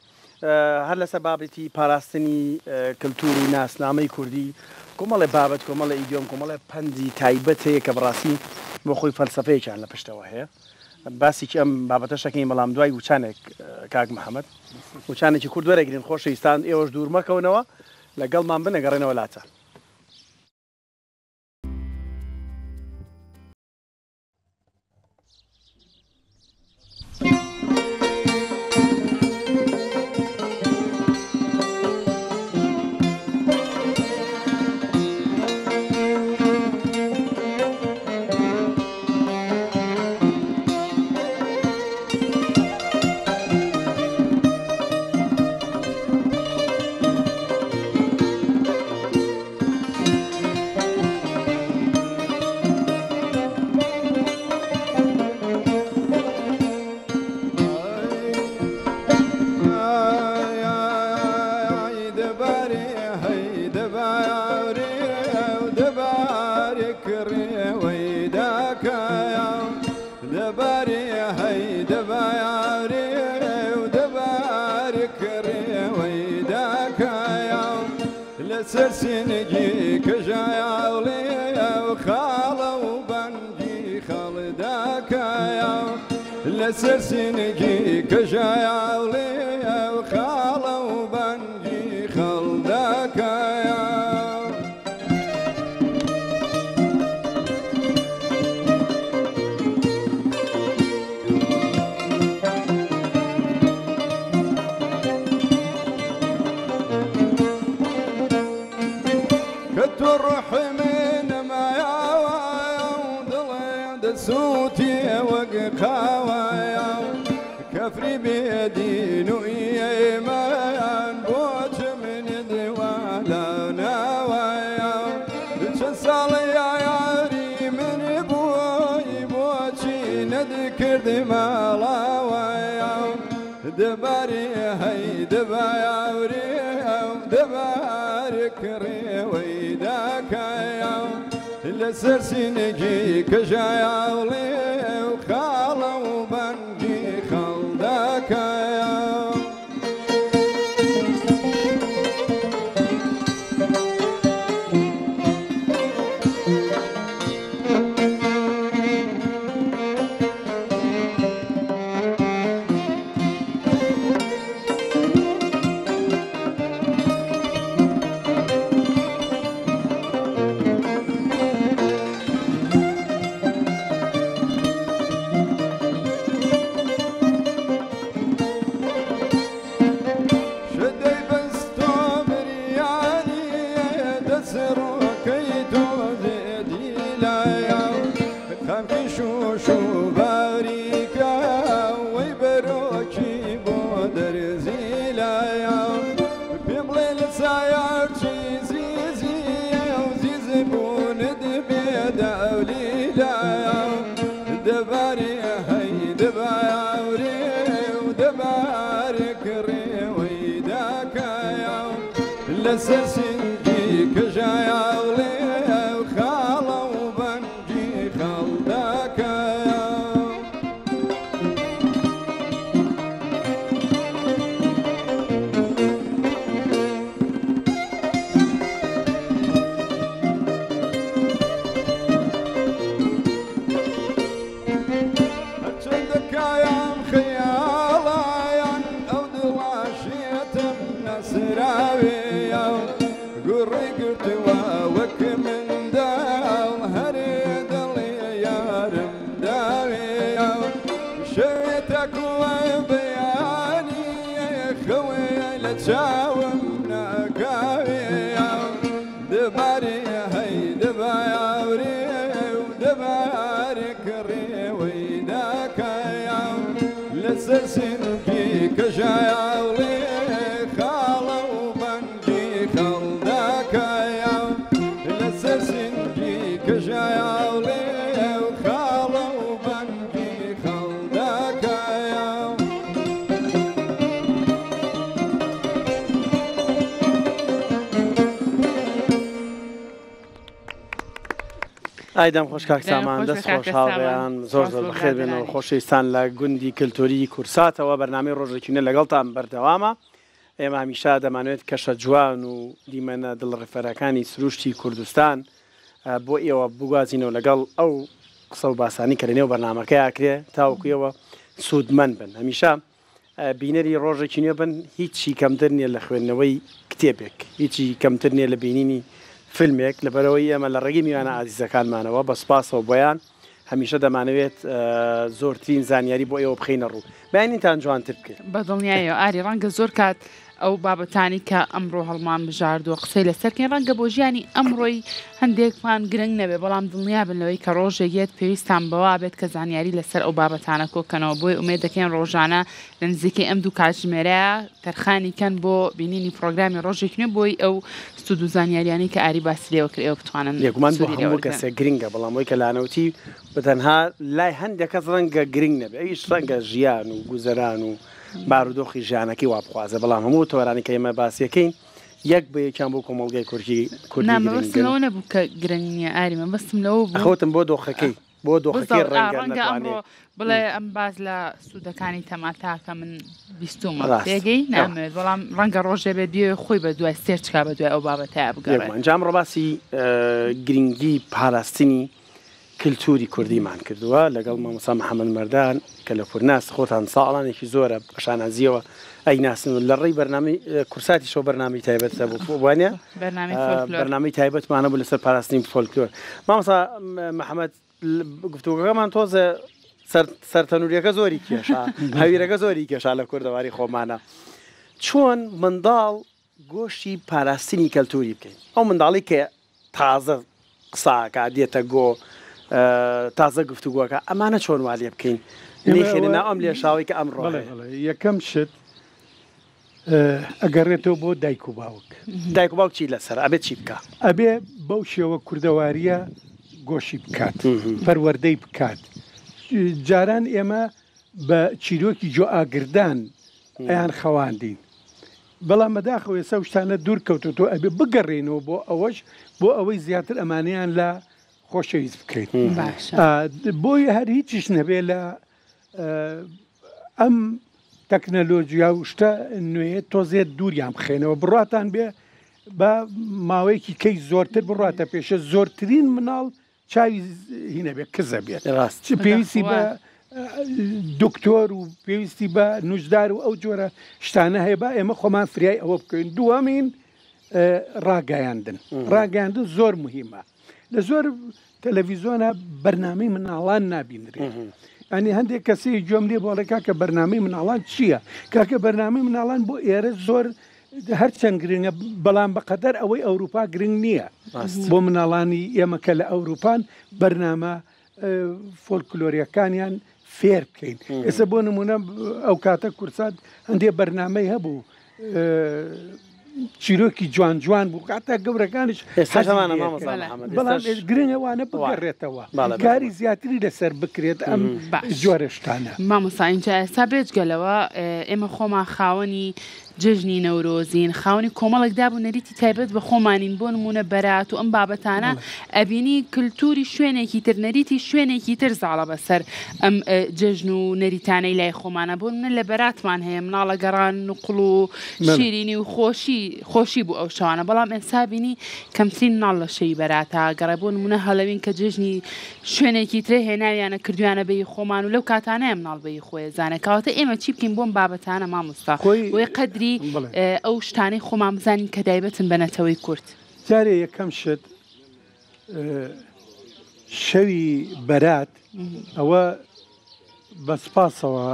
هەر لەسەر بابەتی پاراستنی کللتوری ناسنامەی کوردی کۆمەڵی بابەت کۆمەڵی ئیدیۆم کۆمەڵی پەنجی تایبەت هەیە کە بڕاستی بۆ خۆی فەلسەفەیەکیان لە پشتەوە هەیە باسیکی ئەم بابەتە شەکەی بەڵام دوای وچانێک کاک محەممەد وچانێکی کورد وەرەگرین خۆشەویستان ئێوەش دوور مەکەونەوە لەگەڵمان بنەگەڕێنەوە لاتە سرسنجي كجايا وخالة وبنجي خالداك يا لسرسنجي كجايا وخالة وبنجي خالداك يا الروح من ما يا صوتي وقخاويا كفري بيدين وإيمان بوج من دوالا نوايا تشسال يا ياري من بوي بوجي نذكر دمالاويا دباري هاي دباري دبارك ريوي داكايا لسرسنجي كجايا وخالة وبنجي خالداكايا دباري لسرسنجي كجايولي وخالة وبنجي خلدك أتشدك يا مخيالة أو دواشية نسراوية قري قرتوا وك من داو هريد اللي يا رمداوية شيتك وبياني خوي لتشاومنا قاوية دباري هي دباري ودبارك ريوي داك يا لسرسنكي كجايولي خالة وبنجي خلدك يا لسرسنكي كجايولي وخالة وبنجي خلدك يا ئایدەم خۆش کاک سامان دەست خۆشحاڵیان زۆر زۆر بەخێر بێنەوە خۆشەویستان لە گوندی کللتوری کورساتەوە بەرنامەی ڕۆژێکینە لەگەڵتان بەردەوامە ئێمە هەمیشە دەمانوێت کەشە جوان و دیمەنە دڵڕێفەرەکانی سروشتی کوردستان بۆ ئێوە بگوازینەوە لەگەڵ ئەو قسە و باسانی کە لە نێو بەرنامەکە یاکرێ تاوەکوێەوە سوودمەند بن هەمیشە بینەری ڕۆژێکینە بن هیچی کەمتر نییە لە خوێندنەوەی کتێبێک هیچی کەمتر نییە لە بینینی فیلمێک لەبەرەوەی ئێمە لە ڕێگەی میوانە ئازیزەکانمانەوە بە سپاسەوە بۆیان هەمیشە دەمانەوێت زۆرترین زانیاری بۆ ئێوە بخینە ڕوو بەیانیتان جوانتر بکرێت بەدڵنیایەوە ئاری ڕەنگە زۆر کات ئەو بابەتانی کە ئەمڕۆ هەڵمان بژاردووە قسەی لەسەرکەین ڕەنگە بۆ ژیانی ئەمڕۆی هەندێکمان گرنگ نەبێ بەڵام دڵنیا بنەوەی کە ڕۆژێکێت پێویستان بەوا بێت کە زانیاری لەسەر ئەو بابەتانە کۆکەنەوە بۆی ئومێد دەکەین ڕۆژانە لە نزیکەی ئەم دوو کاتژمێرەیە تەرخانی کەن بۆ بینینی پرۆگرامی ڕۆژێکنێ بۆی ئەو ستود و زانیاریانی کە ئاری باسیلەوە کرێەوە بتوانن یەکمان بۆ هەموو کەسێ گرنگە بەڵام وی کە لاانەوتی بەتەنها لای هەندێک کەس ڕەنگە گرنگ نەبێ ئەویش ڕەنگە ژیان و گوزەران و بارودۆخی ژیانەکەی وابخوازە بەڵام هەموو تۆرانی کە ئێمە باسیەکەین یەک بە یەکیان بۆ کۆمەڵگەی کوردیەوە نەبوو کە گرنگ نییە ئاریمە بەستم لەوە خۆتم بۆ دۆخەکەی بۆ دۆخەکەی ڕەنگە ئەمڕۆ بڵێ ئەم باز لە سوودەکانی تەماتاکە من بیستومە تێگەی نامێت بەڵام ڕەنگە ڕۆژێ بێت دوێ خۆی بە دوای سێرچکا بە دوای ئەو بابەتەیە بگەڕێت ئەنجام ڕۆباسی گرنگی پاراستنی کللتوری کوردیمان کردووە لەگەڵ مامۆستا محەممەد مەردان کە لە پورناس خۆتان ساڵانێکی زۆرە بەشانازیەوە ئەی ناسن لە ڕێی بەرنامی کورساتی شۆ بەرنامی تایبەتە بۆ وانە بەرنامی تایبەتمانە بوو لەسەر پاراستنی فۆلکلۆر مامۆستا محەممەد گفتوگەکەمان تۆزە سەرتەنوریەکە زۆری کێشا هەویرەکە زۆری کێشا لە کوردەواری خۆمانە چۆن منداڵ گۆشتی پاراستنی کەلتوری بکەین ئەو منداڵی کە تازە قساکە دێتە گۆ تازە گفتوگووەکە ئەمانە چۆن والێ بکەین نێخێننا ئەم لێشاوی کە ئەمڕۆ یەکەم شت ئەگەڕێتەوە بۆ دایک و باوک دایک و باوک چی لەسەر ئەبێت چی بکە ئەبێ بەو شێوە کوردەواریە گۆشی بکات پەروەردەی بکات جاران ئێمە بە چیرۆکی جۆ ئاگردان ئەیان خەواندین بەڵام بەداخەوە ئێستا شتانە دوور کەوتۆ ئەبێ بگەڕێنەوە بۆ ئەوەش بۆ ئەوەی زیاتر ئەمانەیان لە خۆشەویست بکەیت بۆی هەر هیچیش نەبێ لە ئەم تەکنەلۆجیا و شتە نوێ تۆزێت دووریان بخێنەوە بڕاتان بێ بە ماوەیەکی کەی زۆرتر بڕاتە پێشە زۆرترین مناڵ چاوی هینە بێت کزە بێت پێویستی بە دکتۆر و پێویستی بە نوشدار و ئەو جۆرە شتانە هەیە بە ئێمە خۆمان فریای ئەوە بکەین دووەمین ڕاگەیاندن زۆر مهمە لە زۆر تەلەڤیزۆنە بەرنامەی مناڵان نابینرێت ئەنی هەندێک کەسی گوێم لێ بۆڵێ کاکە بەرنامەی مناڵان چییە کاکە بەرنامەی مناڵان بۆ ئێرە زۆر هەرچەند گرنگە بەڵام بەقەدەر ئەوەی ئەوروپا گرنگ نییە بۆ مناڵانی ئێمە کە لە ئەوروپان بەرنامە فۆلکلۆریەکانیان فێر بکەین ئێستا بۆ نمونە ئەو کاتە کورسات هەندێک بەرنامەی هەبوو چیرۆکی جوان جوان بوو کاتە گەورەکانش بەڵام گرنگەوانە بگەڕێتەوە کاری زیاتری لەسەر بکرێت ئەم جۆرەشتانە مامۆستا اینجا ئێستا بێجگەلەوە ئێمە خۆمان خاوەنی جژنی نەورۆزین خاوەنی کۆمەڵێکدا بوو نەریتی تایبەت بە خۆمانین بۆ نمونە بەرات و ئەم بابەتانە ئەبینی کللتوری شوێنێکی تر نەریتی شوێنێکی تر زاڵە بەسەر ئەم جژن و نەریتانەی لای خۆمانە بۆ منە لە بەراتمان هەیە مناڵە گەڕان نقڵ و شیرینی و خۆشی بوو ئەو شەوانە بەڵام ئێستا بینی کەمترین ناڵ لە شەی بەراتە گەڕێ بۆ نمونە هەڵەوین کە جژنی شوێنێکی ترێ هێناویانە کردویانە بەی خۆمان و لەو کاتانەیە مناڵ بەی خۆی زانە کەواتە ئێمە چی بکەین بۆم بابەتانە مامۆستا بۆی قەدری ئەو شتانەی خۆمان بزانین کە دایبەتن بە نەتەوەی کورد جارێ یەکەم شت شەوی بەرات ئەوە بە سپاسەوە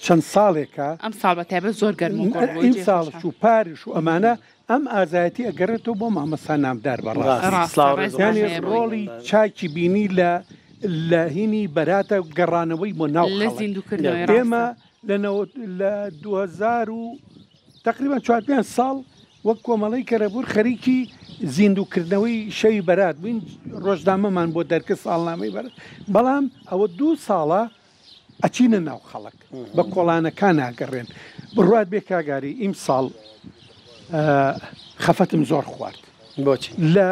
چەند ساڵێکە ئەم ساڵ بە تایبەت زۆر گەرم ئین ساڵش و پارش و ئەمانە ئەم ئازایەتی ئەگەڕێتەوە بۆ مامەستا نامدار بەڕاستیانی ڕۆڵی چاکی بینی لە هینی بەراتە گەڕانەوەی بۆ ناو ئێمە لە 2000 و تقریبا 4 ساڵ وەک کۆمەڵی کەرەبوور خەریکی زیندووکردنەوەی شەوی بەرات بووین ڕۆژنامەمان بۆ دەرکە ساڵنامەی بەرات بەڵام ئەوە 2 ساڵە ئەچینە ناو خەڵک بە کۆڵانەکان ناگەڕێن بڕوات بێ کاگاری ئیم ساڵ خەفەتم زۆر خوارد بۆچی لە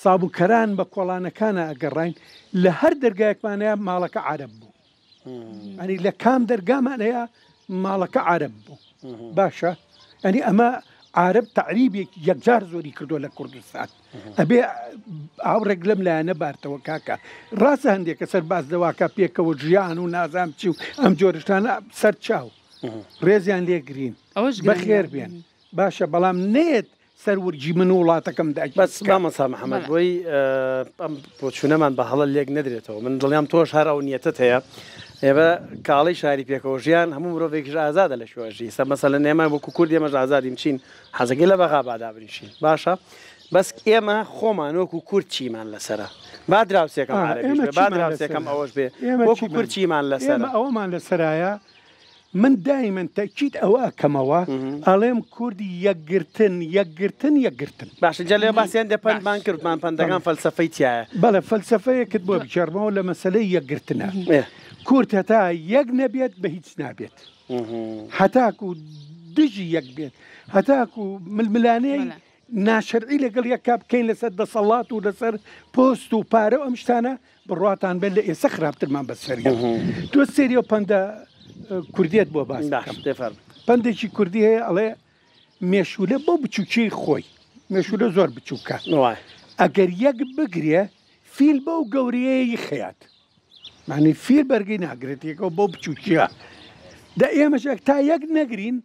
سابووکەران بە کۆڵانەکانە ئەگەڕین لە هەر دەرگایەکمانەیە ماڵەکە عارەب بوو ئەنی لە کام دەرگامانەیە ماڵەکە عارەب بوو باشە ئەنی ئەمە عارب تعریبێک یەکجار زۆری کردووە لە کوردستان ئەبێ ئاوڕێک لەم لایەنە بارتەوە کاکە ڕاستە هەندێکە سەر باز دەواکە پێکەوە ژیان و نازام چی و ئەم جۆرشتانە سەر چاو ڕێزیان لێگرین بەخێر بێن باشە بەڵام نێت سەرورجی من وڵاتەکەم بەسمامەسا محەممەد بۆی ئەم بۆچوونەمان بە هەڵە لێک نەدرێتەوە من دڵیام تۆش هەر ئەو نیەتت هەیە ئێمە کاڵی شاری پێکەوە ژیان هەموو مرۆڤێکیش ئازادە لە شوێژی سە مەسەلەن ئێمە وەکو کوردی ئێمەش ئازادیم چین حەزەکەی لە بەغا بادابنیشین باشە بەس ئێمە خۆمان وەکو کورد چیمان لەسرە با دراوسێکم عەرەبیش بێ با دراوسێکم ئەوەش بێ وەکو کورد چیمان لەسەر ئەوەمان لەسەرایە من دائما تأكيد أو كموا عليهم كردي يقرتن باش جلي باسين دبند مان كرد مان بندقان فلسفيتيا بلا فلسفية كتبوا بجربوا ولا مسألة يقرتنا كرد هتا يقنبيت بهيج نابيت هتاكو دجي يقبيت هتاكو ململاني ناشرعي لقل يكاب كين لسد صلاة ولسر بوست وبارو أمشتانا برواتان بلا يسخرب ترمان بسرية تو السيريو بندا کوردیت بۆ باس پندێکی کوردی هەیە ئەڵێ مێشولە بۆ بچووکی خۆی مێشولە زۆر بچووکە ئەگەر یەک بگرێ فیل بەو گەورەیەی خەیات معنی فیل بەرگی ناگرێتێکەوە بۆ بچووکیە دا ئێمەشێک تا یەک نەگرین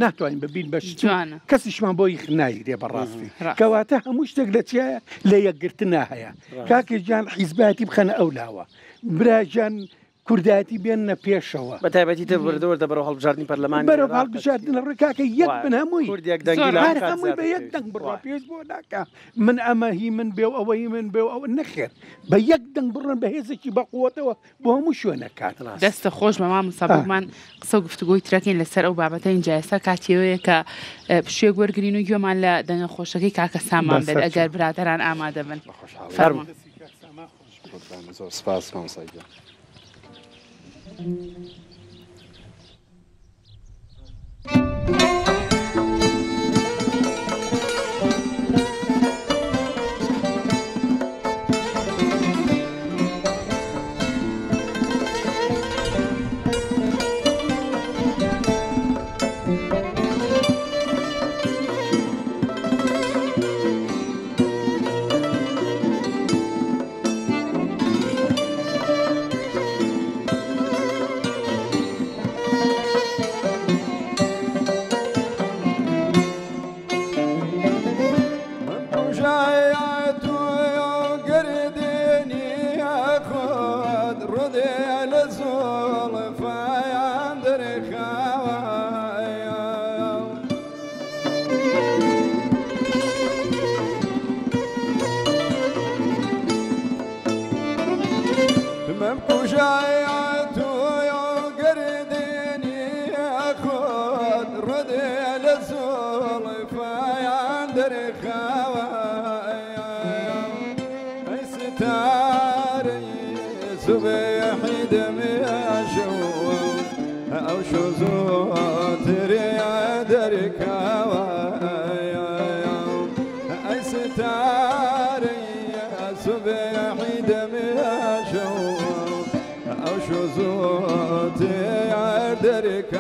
ناتوانین ببین بەش کەسیشمان بۆ یخ نایگرێ بەڕاستی کەواتە هەموو شتێک لە چیایە لە یەکگرتنا هەیە کاکێکیان حیزباتی بخەنە ئەولاوە براجان کورداتی بێنە پێشەوە بە تایبەتی تر بردەوەردە بەرەو هەڵبژاردننی پەرلەمانی بەرەو هەڵبژاردنە ڕێکاکە یەک بن هەمووی هەمووی بە یەک دەنگ بڕوا پێش بۆ ناکە من ئەمە هی من بێ و ئەوەی من بێ و ئەوە نەخێر بە یەک دەنگ بڕن بە هێزێکی بەقوتەوە بۆ هەموو شوێنەکان دەستە خۆش بە مام سابقمان قسە و گفتوگۆی ترەکەین لەسەر ئەو بابەتە اینجا ئێستا کاتیەوەیە کە پشوێک وەرگرین و گوێمان لە دەنگە خۆشەکەی کاکە سامان بێت ئەگەر برادەران ئامادە بن فەرموو زۆر سپاس مامۆستاگیان صبح دمي أشوف أو شو زوتري شو زوتي عردرك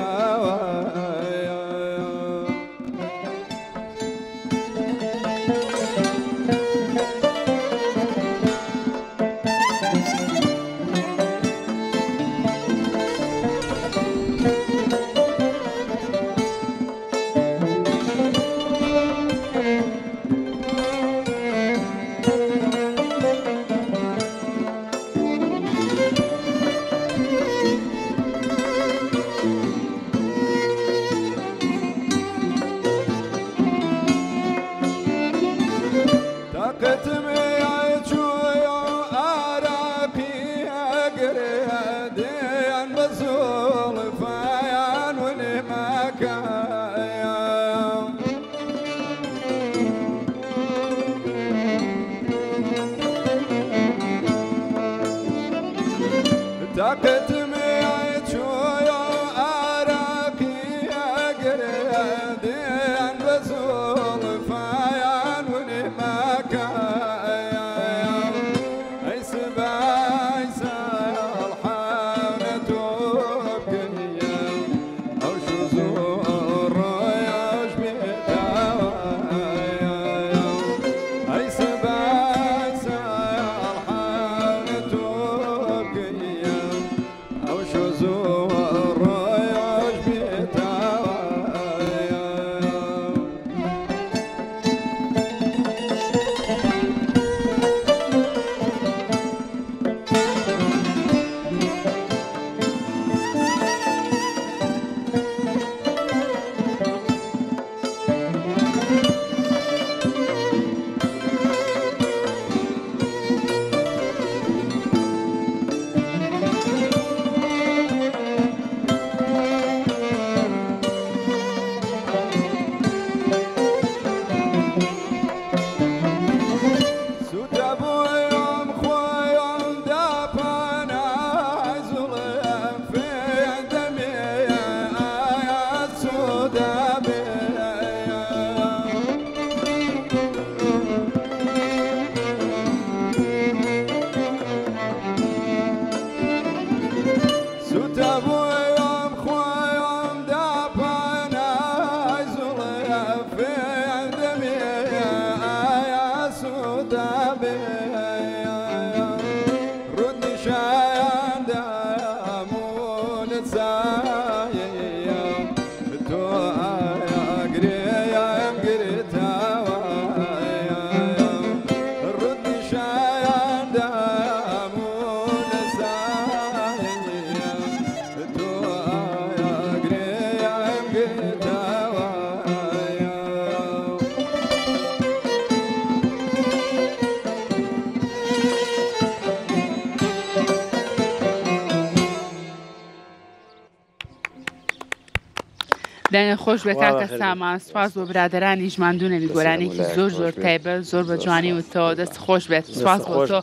دەنگە خۆش بێ کاکە سامان سوپاس بۆ برادرانی ژماندونەوی گۆرانێکی زۆر زۆر تایبەت زۆر بە جوانی و تۆ دەست خۆش بێت سوپاس بۆ تۆ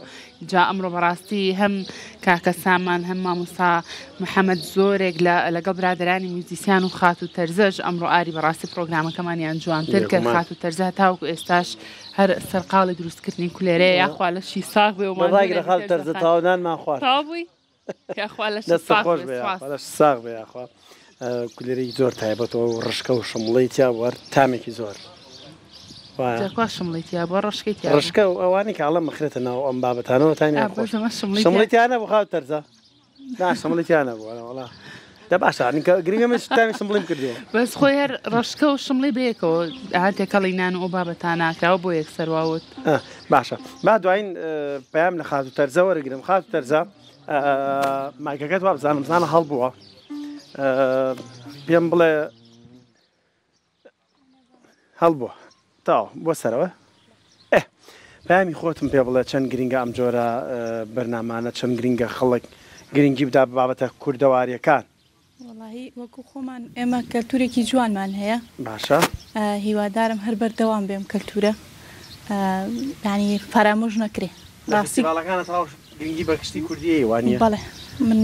جا ئەمڕۆ بەڕاستی هەم کاکە سامان هەم مامۆستا محەممەد زۆرێک لەگەڵ برادرانی موزیسیان و خات و تەرزەش ئەمڕۆ ئاری بەڕاستی پرۆگرامەکەمانیان جوانتر کرد خات و تەرزە تاوکو ئێستاش هەر سەرقاڵی دروستکردنی کولێرەیە یاخوا لەشی ساغ بێ وڕای خاڵ تەرزە تاوانانمان خوارد تاوبووی یاخوا لەش ساغ بێ یاخوا کولێرەی زۆر تایبەتەوە و ڕشکە و شمڵی تیا وەر تامێکی زۆر شمڵیتیا بۆ ڕشکیت ڕشکە و ئەوانی کە ئەڵە مەخرێتە ناو ئەم بابەتانەوە تانی شمڵیتیانە بۆ خاو تەرزە نا شمڵیتیانە بووە وڵا دە باشە گرنگەمە تامی شمڵیم کردووە بەس خۆی هەر ڕشکە و شمڵی بەیەکەوە تێکەڵی نان و ئەو بابەتان ناکراوە بۆ یەک سەرواوت باشە با دوایین پەیام لە خات و تەرزە وەرەگرم خات و تەرزە مایکەکەت وا بزانم زانە هەڵبووە پێم بڵێ هەڵبووە تاو بۆ سەرەوە پامی خۆتم پێ بڵێ چەند گرنگە ئەم جۆرە بەرنامانە چەند گرنگە خەڵک گرنگی بدا بابەتە کوردەواریەکان وڵی وەکو خۆمان ئێمە کەلتورێکی جوانمان هەیە باشە هیوادارم هەر بەردەوام بێم کەلتورە ینی فەرامۆژ نەکرێ ڕاستیڵەکانە گرنگی بە کشتی کوردی وانە بەڵێ من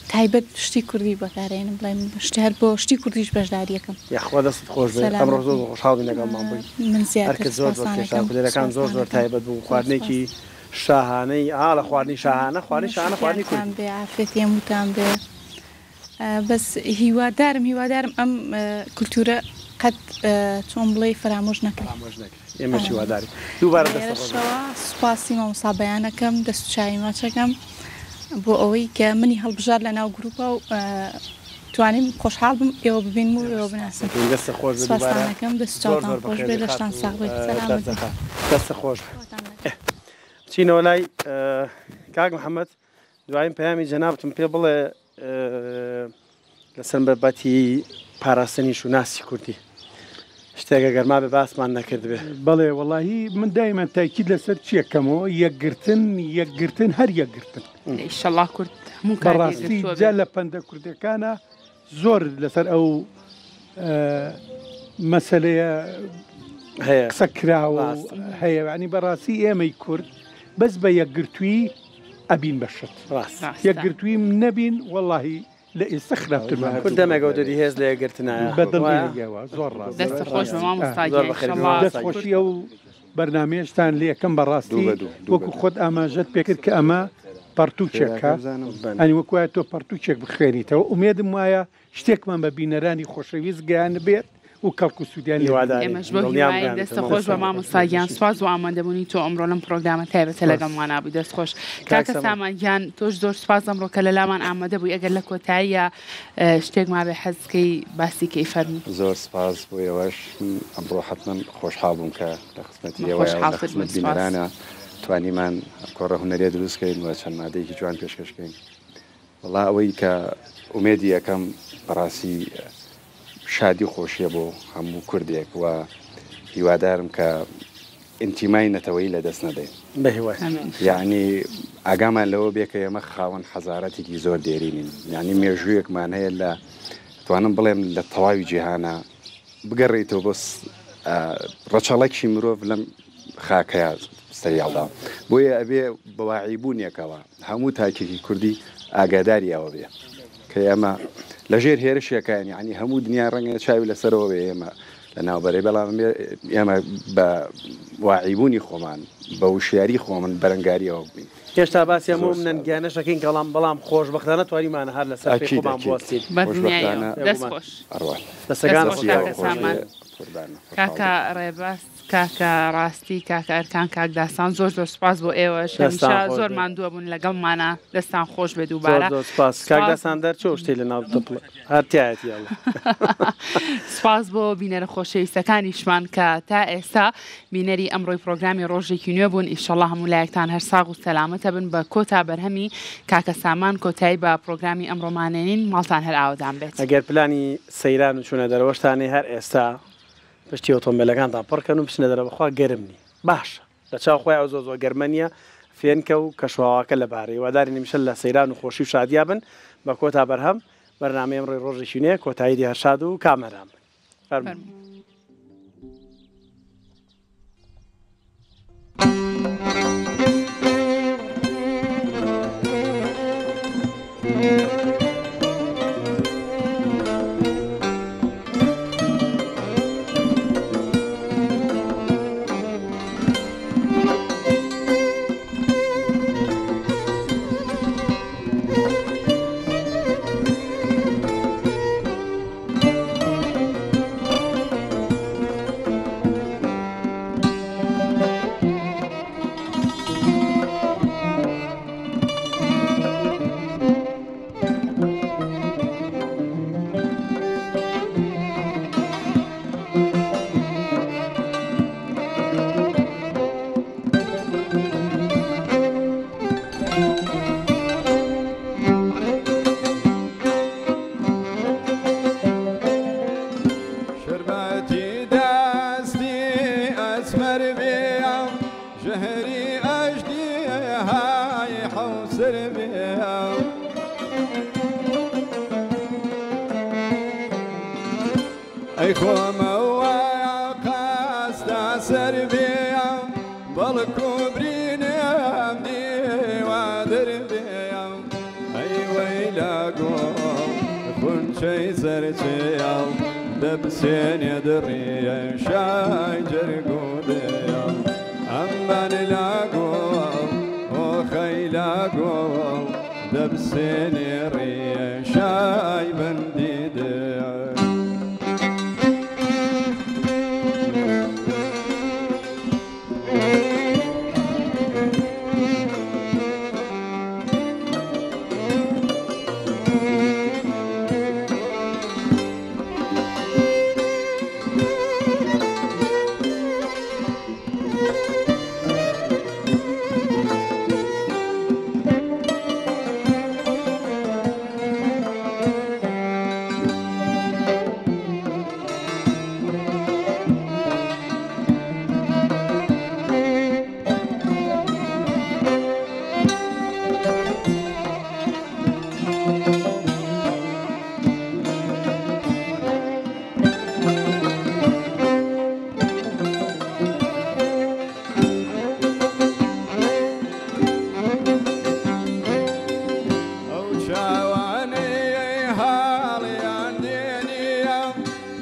تایبەت شتی کوردی بەکارێنم بڵێم شتی هەر بۆ شتی کوردیش بەشداریەکەم یاخوا دەست خۆش بێت ئەمڕۆ زۆر خۆشحاڵی لەگەڵمان بووین من هەرکە زۆر زۆر کێشان کولێرەکان زۆر زۆر تایبەت بوو خواردنێکی شاهانەی لە خواردنی شاهانە خواردنی بێ عافێتی هەمووتان بێ بەس هیوادارم ئەم کولتورە قەت چۆن بڵێ فرامۆژ نەکرێت ئێمە هیواداری دووبارە دەستەوە سوپاسی مامۆستا بەیانەکەم دەست و چاوی ماچەکەم بۆ ئەوەی کە منی هەڵبژار لە ناو گروپە و توانیم خۆشحاڵ بم ئێوە ببین و ئێوە بناسن سوپاسانەکەم دەست و چاوتان خۆش بێ لەشتان ساغ بێت دەستە خۆش بچینەوە لای کاک محەممەد دوایین پەیامی جەنابتم پێ بڵێ لەسەر بەبەتی پاراستنی شوناسی کوردی شتێکە گەرما بێ باسمان نەکرد بێ بەڵێ وەڵاهی من دایمەن تاکید لەسەر چیەکەمەوە یەکگرتن هەر یەکگرتن ئینشەڵڵا کورد بەڕاستی جا لە پەندە کوردەکانە زۆر لەسەر ئەو مەسەلەیە قسە کراوە هەیە ینی بەڕاستی ئێمەی کورد بەس بە یەکگرتووی ئەبین بەشت یەکگرتووی نەبین وەڵاهی لە ئێستا خراپترمان دەمەگە و دەدی هێز لە یەکگرتنایە بەدڵێگەوە زۆر دەستخۆشی ئەو بەرنمێشتان لە یەکەم بەڕاستی وەکو خۆت ئاماژەت پێکرد کە ئەمە پەرتوچێکە ئەنی وەکوایە تۆ پەرتوچێک بخێریتەوە ئومێدم وایە شتێکمان بە بینەرانی خۆشەویست گەیان بێت و کەڵکو سوودیانی ئێمەش بۆ هیوایی دەستە خۆش بە مامۆستاگیان سواز و ئامادەبوونی تۆ ئەمڕۆ لەم پرۆگرامە تایبەتە لەگەڵمان نابووی دەست خۆش کاکە سامانگیان تۆش زۆر سواز ئەمڕۆ کە لە لامان ئامادە بووی ئەگەر لە کۆتاییە شتێک ما بێ حەزکەی باسی کەی فەرموو زۆر سپاس بۆ ئێوەش ئەمڕۆ حتمما خۆشحاڵ بووم کە لە خزمەتی ئێوە خزمەت بینەرانە توانیمان کۆڕە هونەرێ دروستکەین و چەند مادەیەکی جوان پێشکەشکەین وەڵا ئەوەی کە ئومێدی یەکەم بەڕاستی شادی خۆشیە بۆ هەموو کوردێک و هیوادارم کە ئینتیمای نەتەوەی لە دەست نەدەین یعنی ئاگامان لەوە بێ کە ئێمە خاوەن حەزارەتێکی زۆر دێرینین یعنی مێژوویەکمان هەیە لە توانم بڵێم لە تەواوی جیهانە بگەڕێیتەوە بۆ ڕەچەڵێکی مرۆڤ لەم خاکەیە سەریاڵدا بۆیە ئەبێ بەواعیبوونیەکەوە هەموو تاکێکی کوردی ئاگاداری ئەوە بێ کە ئێمە لەژێر هێرشیەکان یعنی هەموو دنیا ڕەنگە چاوی لەسەرەوە بێ ئێمە لە ناوبەرەی بەڵام ئێمە بە واعیبوونی خۆمان بە وشیاری خۆمن بەرەنگاریەوە بین هێشتا باسی هەموو نەنگیانەشەکەین کەڵام بەڵام خۆشبەختانە توانیمانە هەر لەسەر خۆمان بوەستین دەست خۆش دەستەکان کاکە ڕێباست کاکە ڕاستی کاکە ئەرکان کاکداسان زۆر زۆر سپاس بۆ ئێوە شەمیشە زۆر ماندووە بوون لەگەڵمانە دەستان خۆش بێ دووبارە کاکداسان دەرچۆ شتێ لە ناو هەرتیایەتی سپاس بۆ بینەرە خۆشەویستەکانیشمان کە تا ئێستا بینەری ئەمڕۆی پرۆگرامی ڕۆژێکی نوێ بوون ئینشەڵڵا هەموو لایەکتان هەر ساغ و سەلامەتە بن بە کۆتا بەرهەمی کاکە سامان کۆتایی بە پرۆگرامی ئەمڕۆمانێنین ماڵتان هەر ئاودان بێت ئەگەر پلانی سەیران و چوونە دەرەوەشتانەی هەر ئێستا پشتی ئۆتۆمبیلەکانتان پڕکەن و بچنە دەرەوەخوا گەرمنی باشە لە چاو خۆیان زۆ زۆر گەرمەنیە فێنکە و کەشواواکە لە بارەی واداری نیمیشە لە سەیران و خۆشی و شادیا بن بە کۆتا بەرهەم بەرنامەی ئەمڕۆی ڕۆژێکی نوێ کۆتایی دیارشاد و کامەران بن دبسين يدري شاي جرقودي أمان لاقو ويلا قول دبسني ريشاي بنديد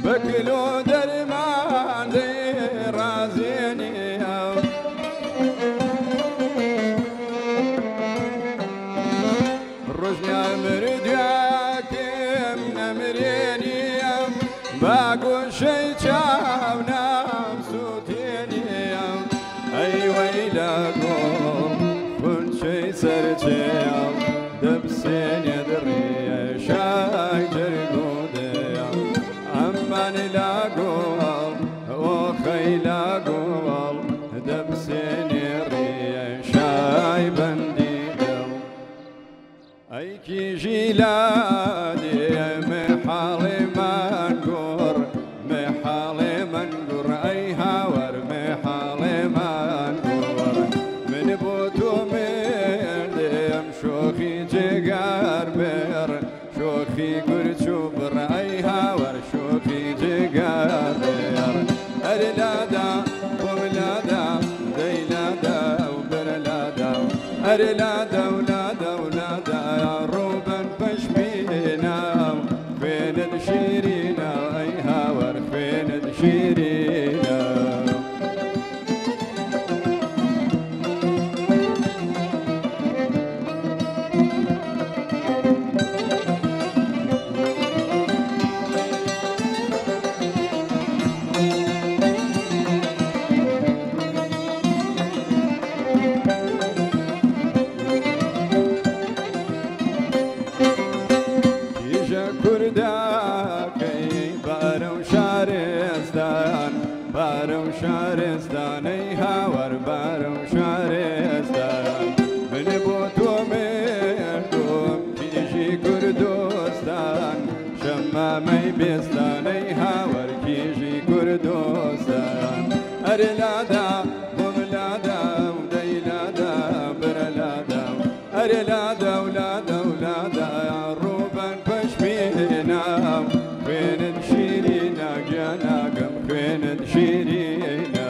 بكلو درمان دي رازيني رجني مردياك نمريني باقو شي شاونا صوتيني اي ويلاكم كل شي سرتي دبسين يدري شاي جرقودي أماني لا قول وخي لا قول دبسيني ريشاي بنديدل أي كي جيلادي محالي منقور محالي منقور أي هاور محالي منقور من بوتو مردم شوخي جيقار بير شوخي قرشو برأي هاور شوخي جيقار بير أرلادا وولادا ديلادا وبرلادا أرلادا ولادا ولادا يا روبا بشبينا فين الشيرينا أي هاور فين الشيرينا بارو شارستان ای هاور بارو شارستان من بوتو مردم کیجی کردستان شمامی بستان ای هاور کیجی کردستان ارلادا وملادا ودیلادا برلادا ارلادا ولادا ولادا روبان پشبینا فين شيرينا جناقم فين شيرينا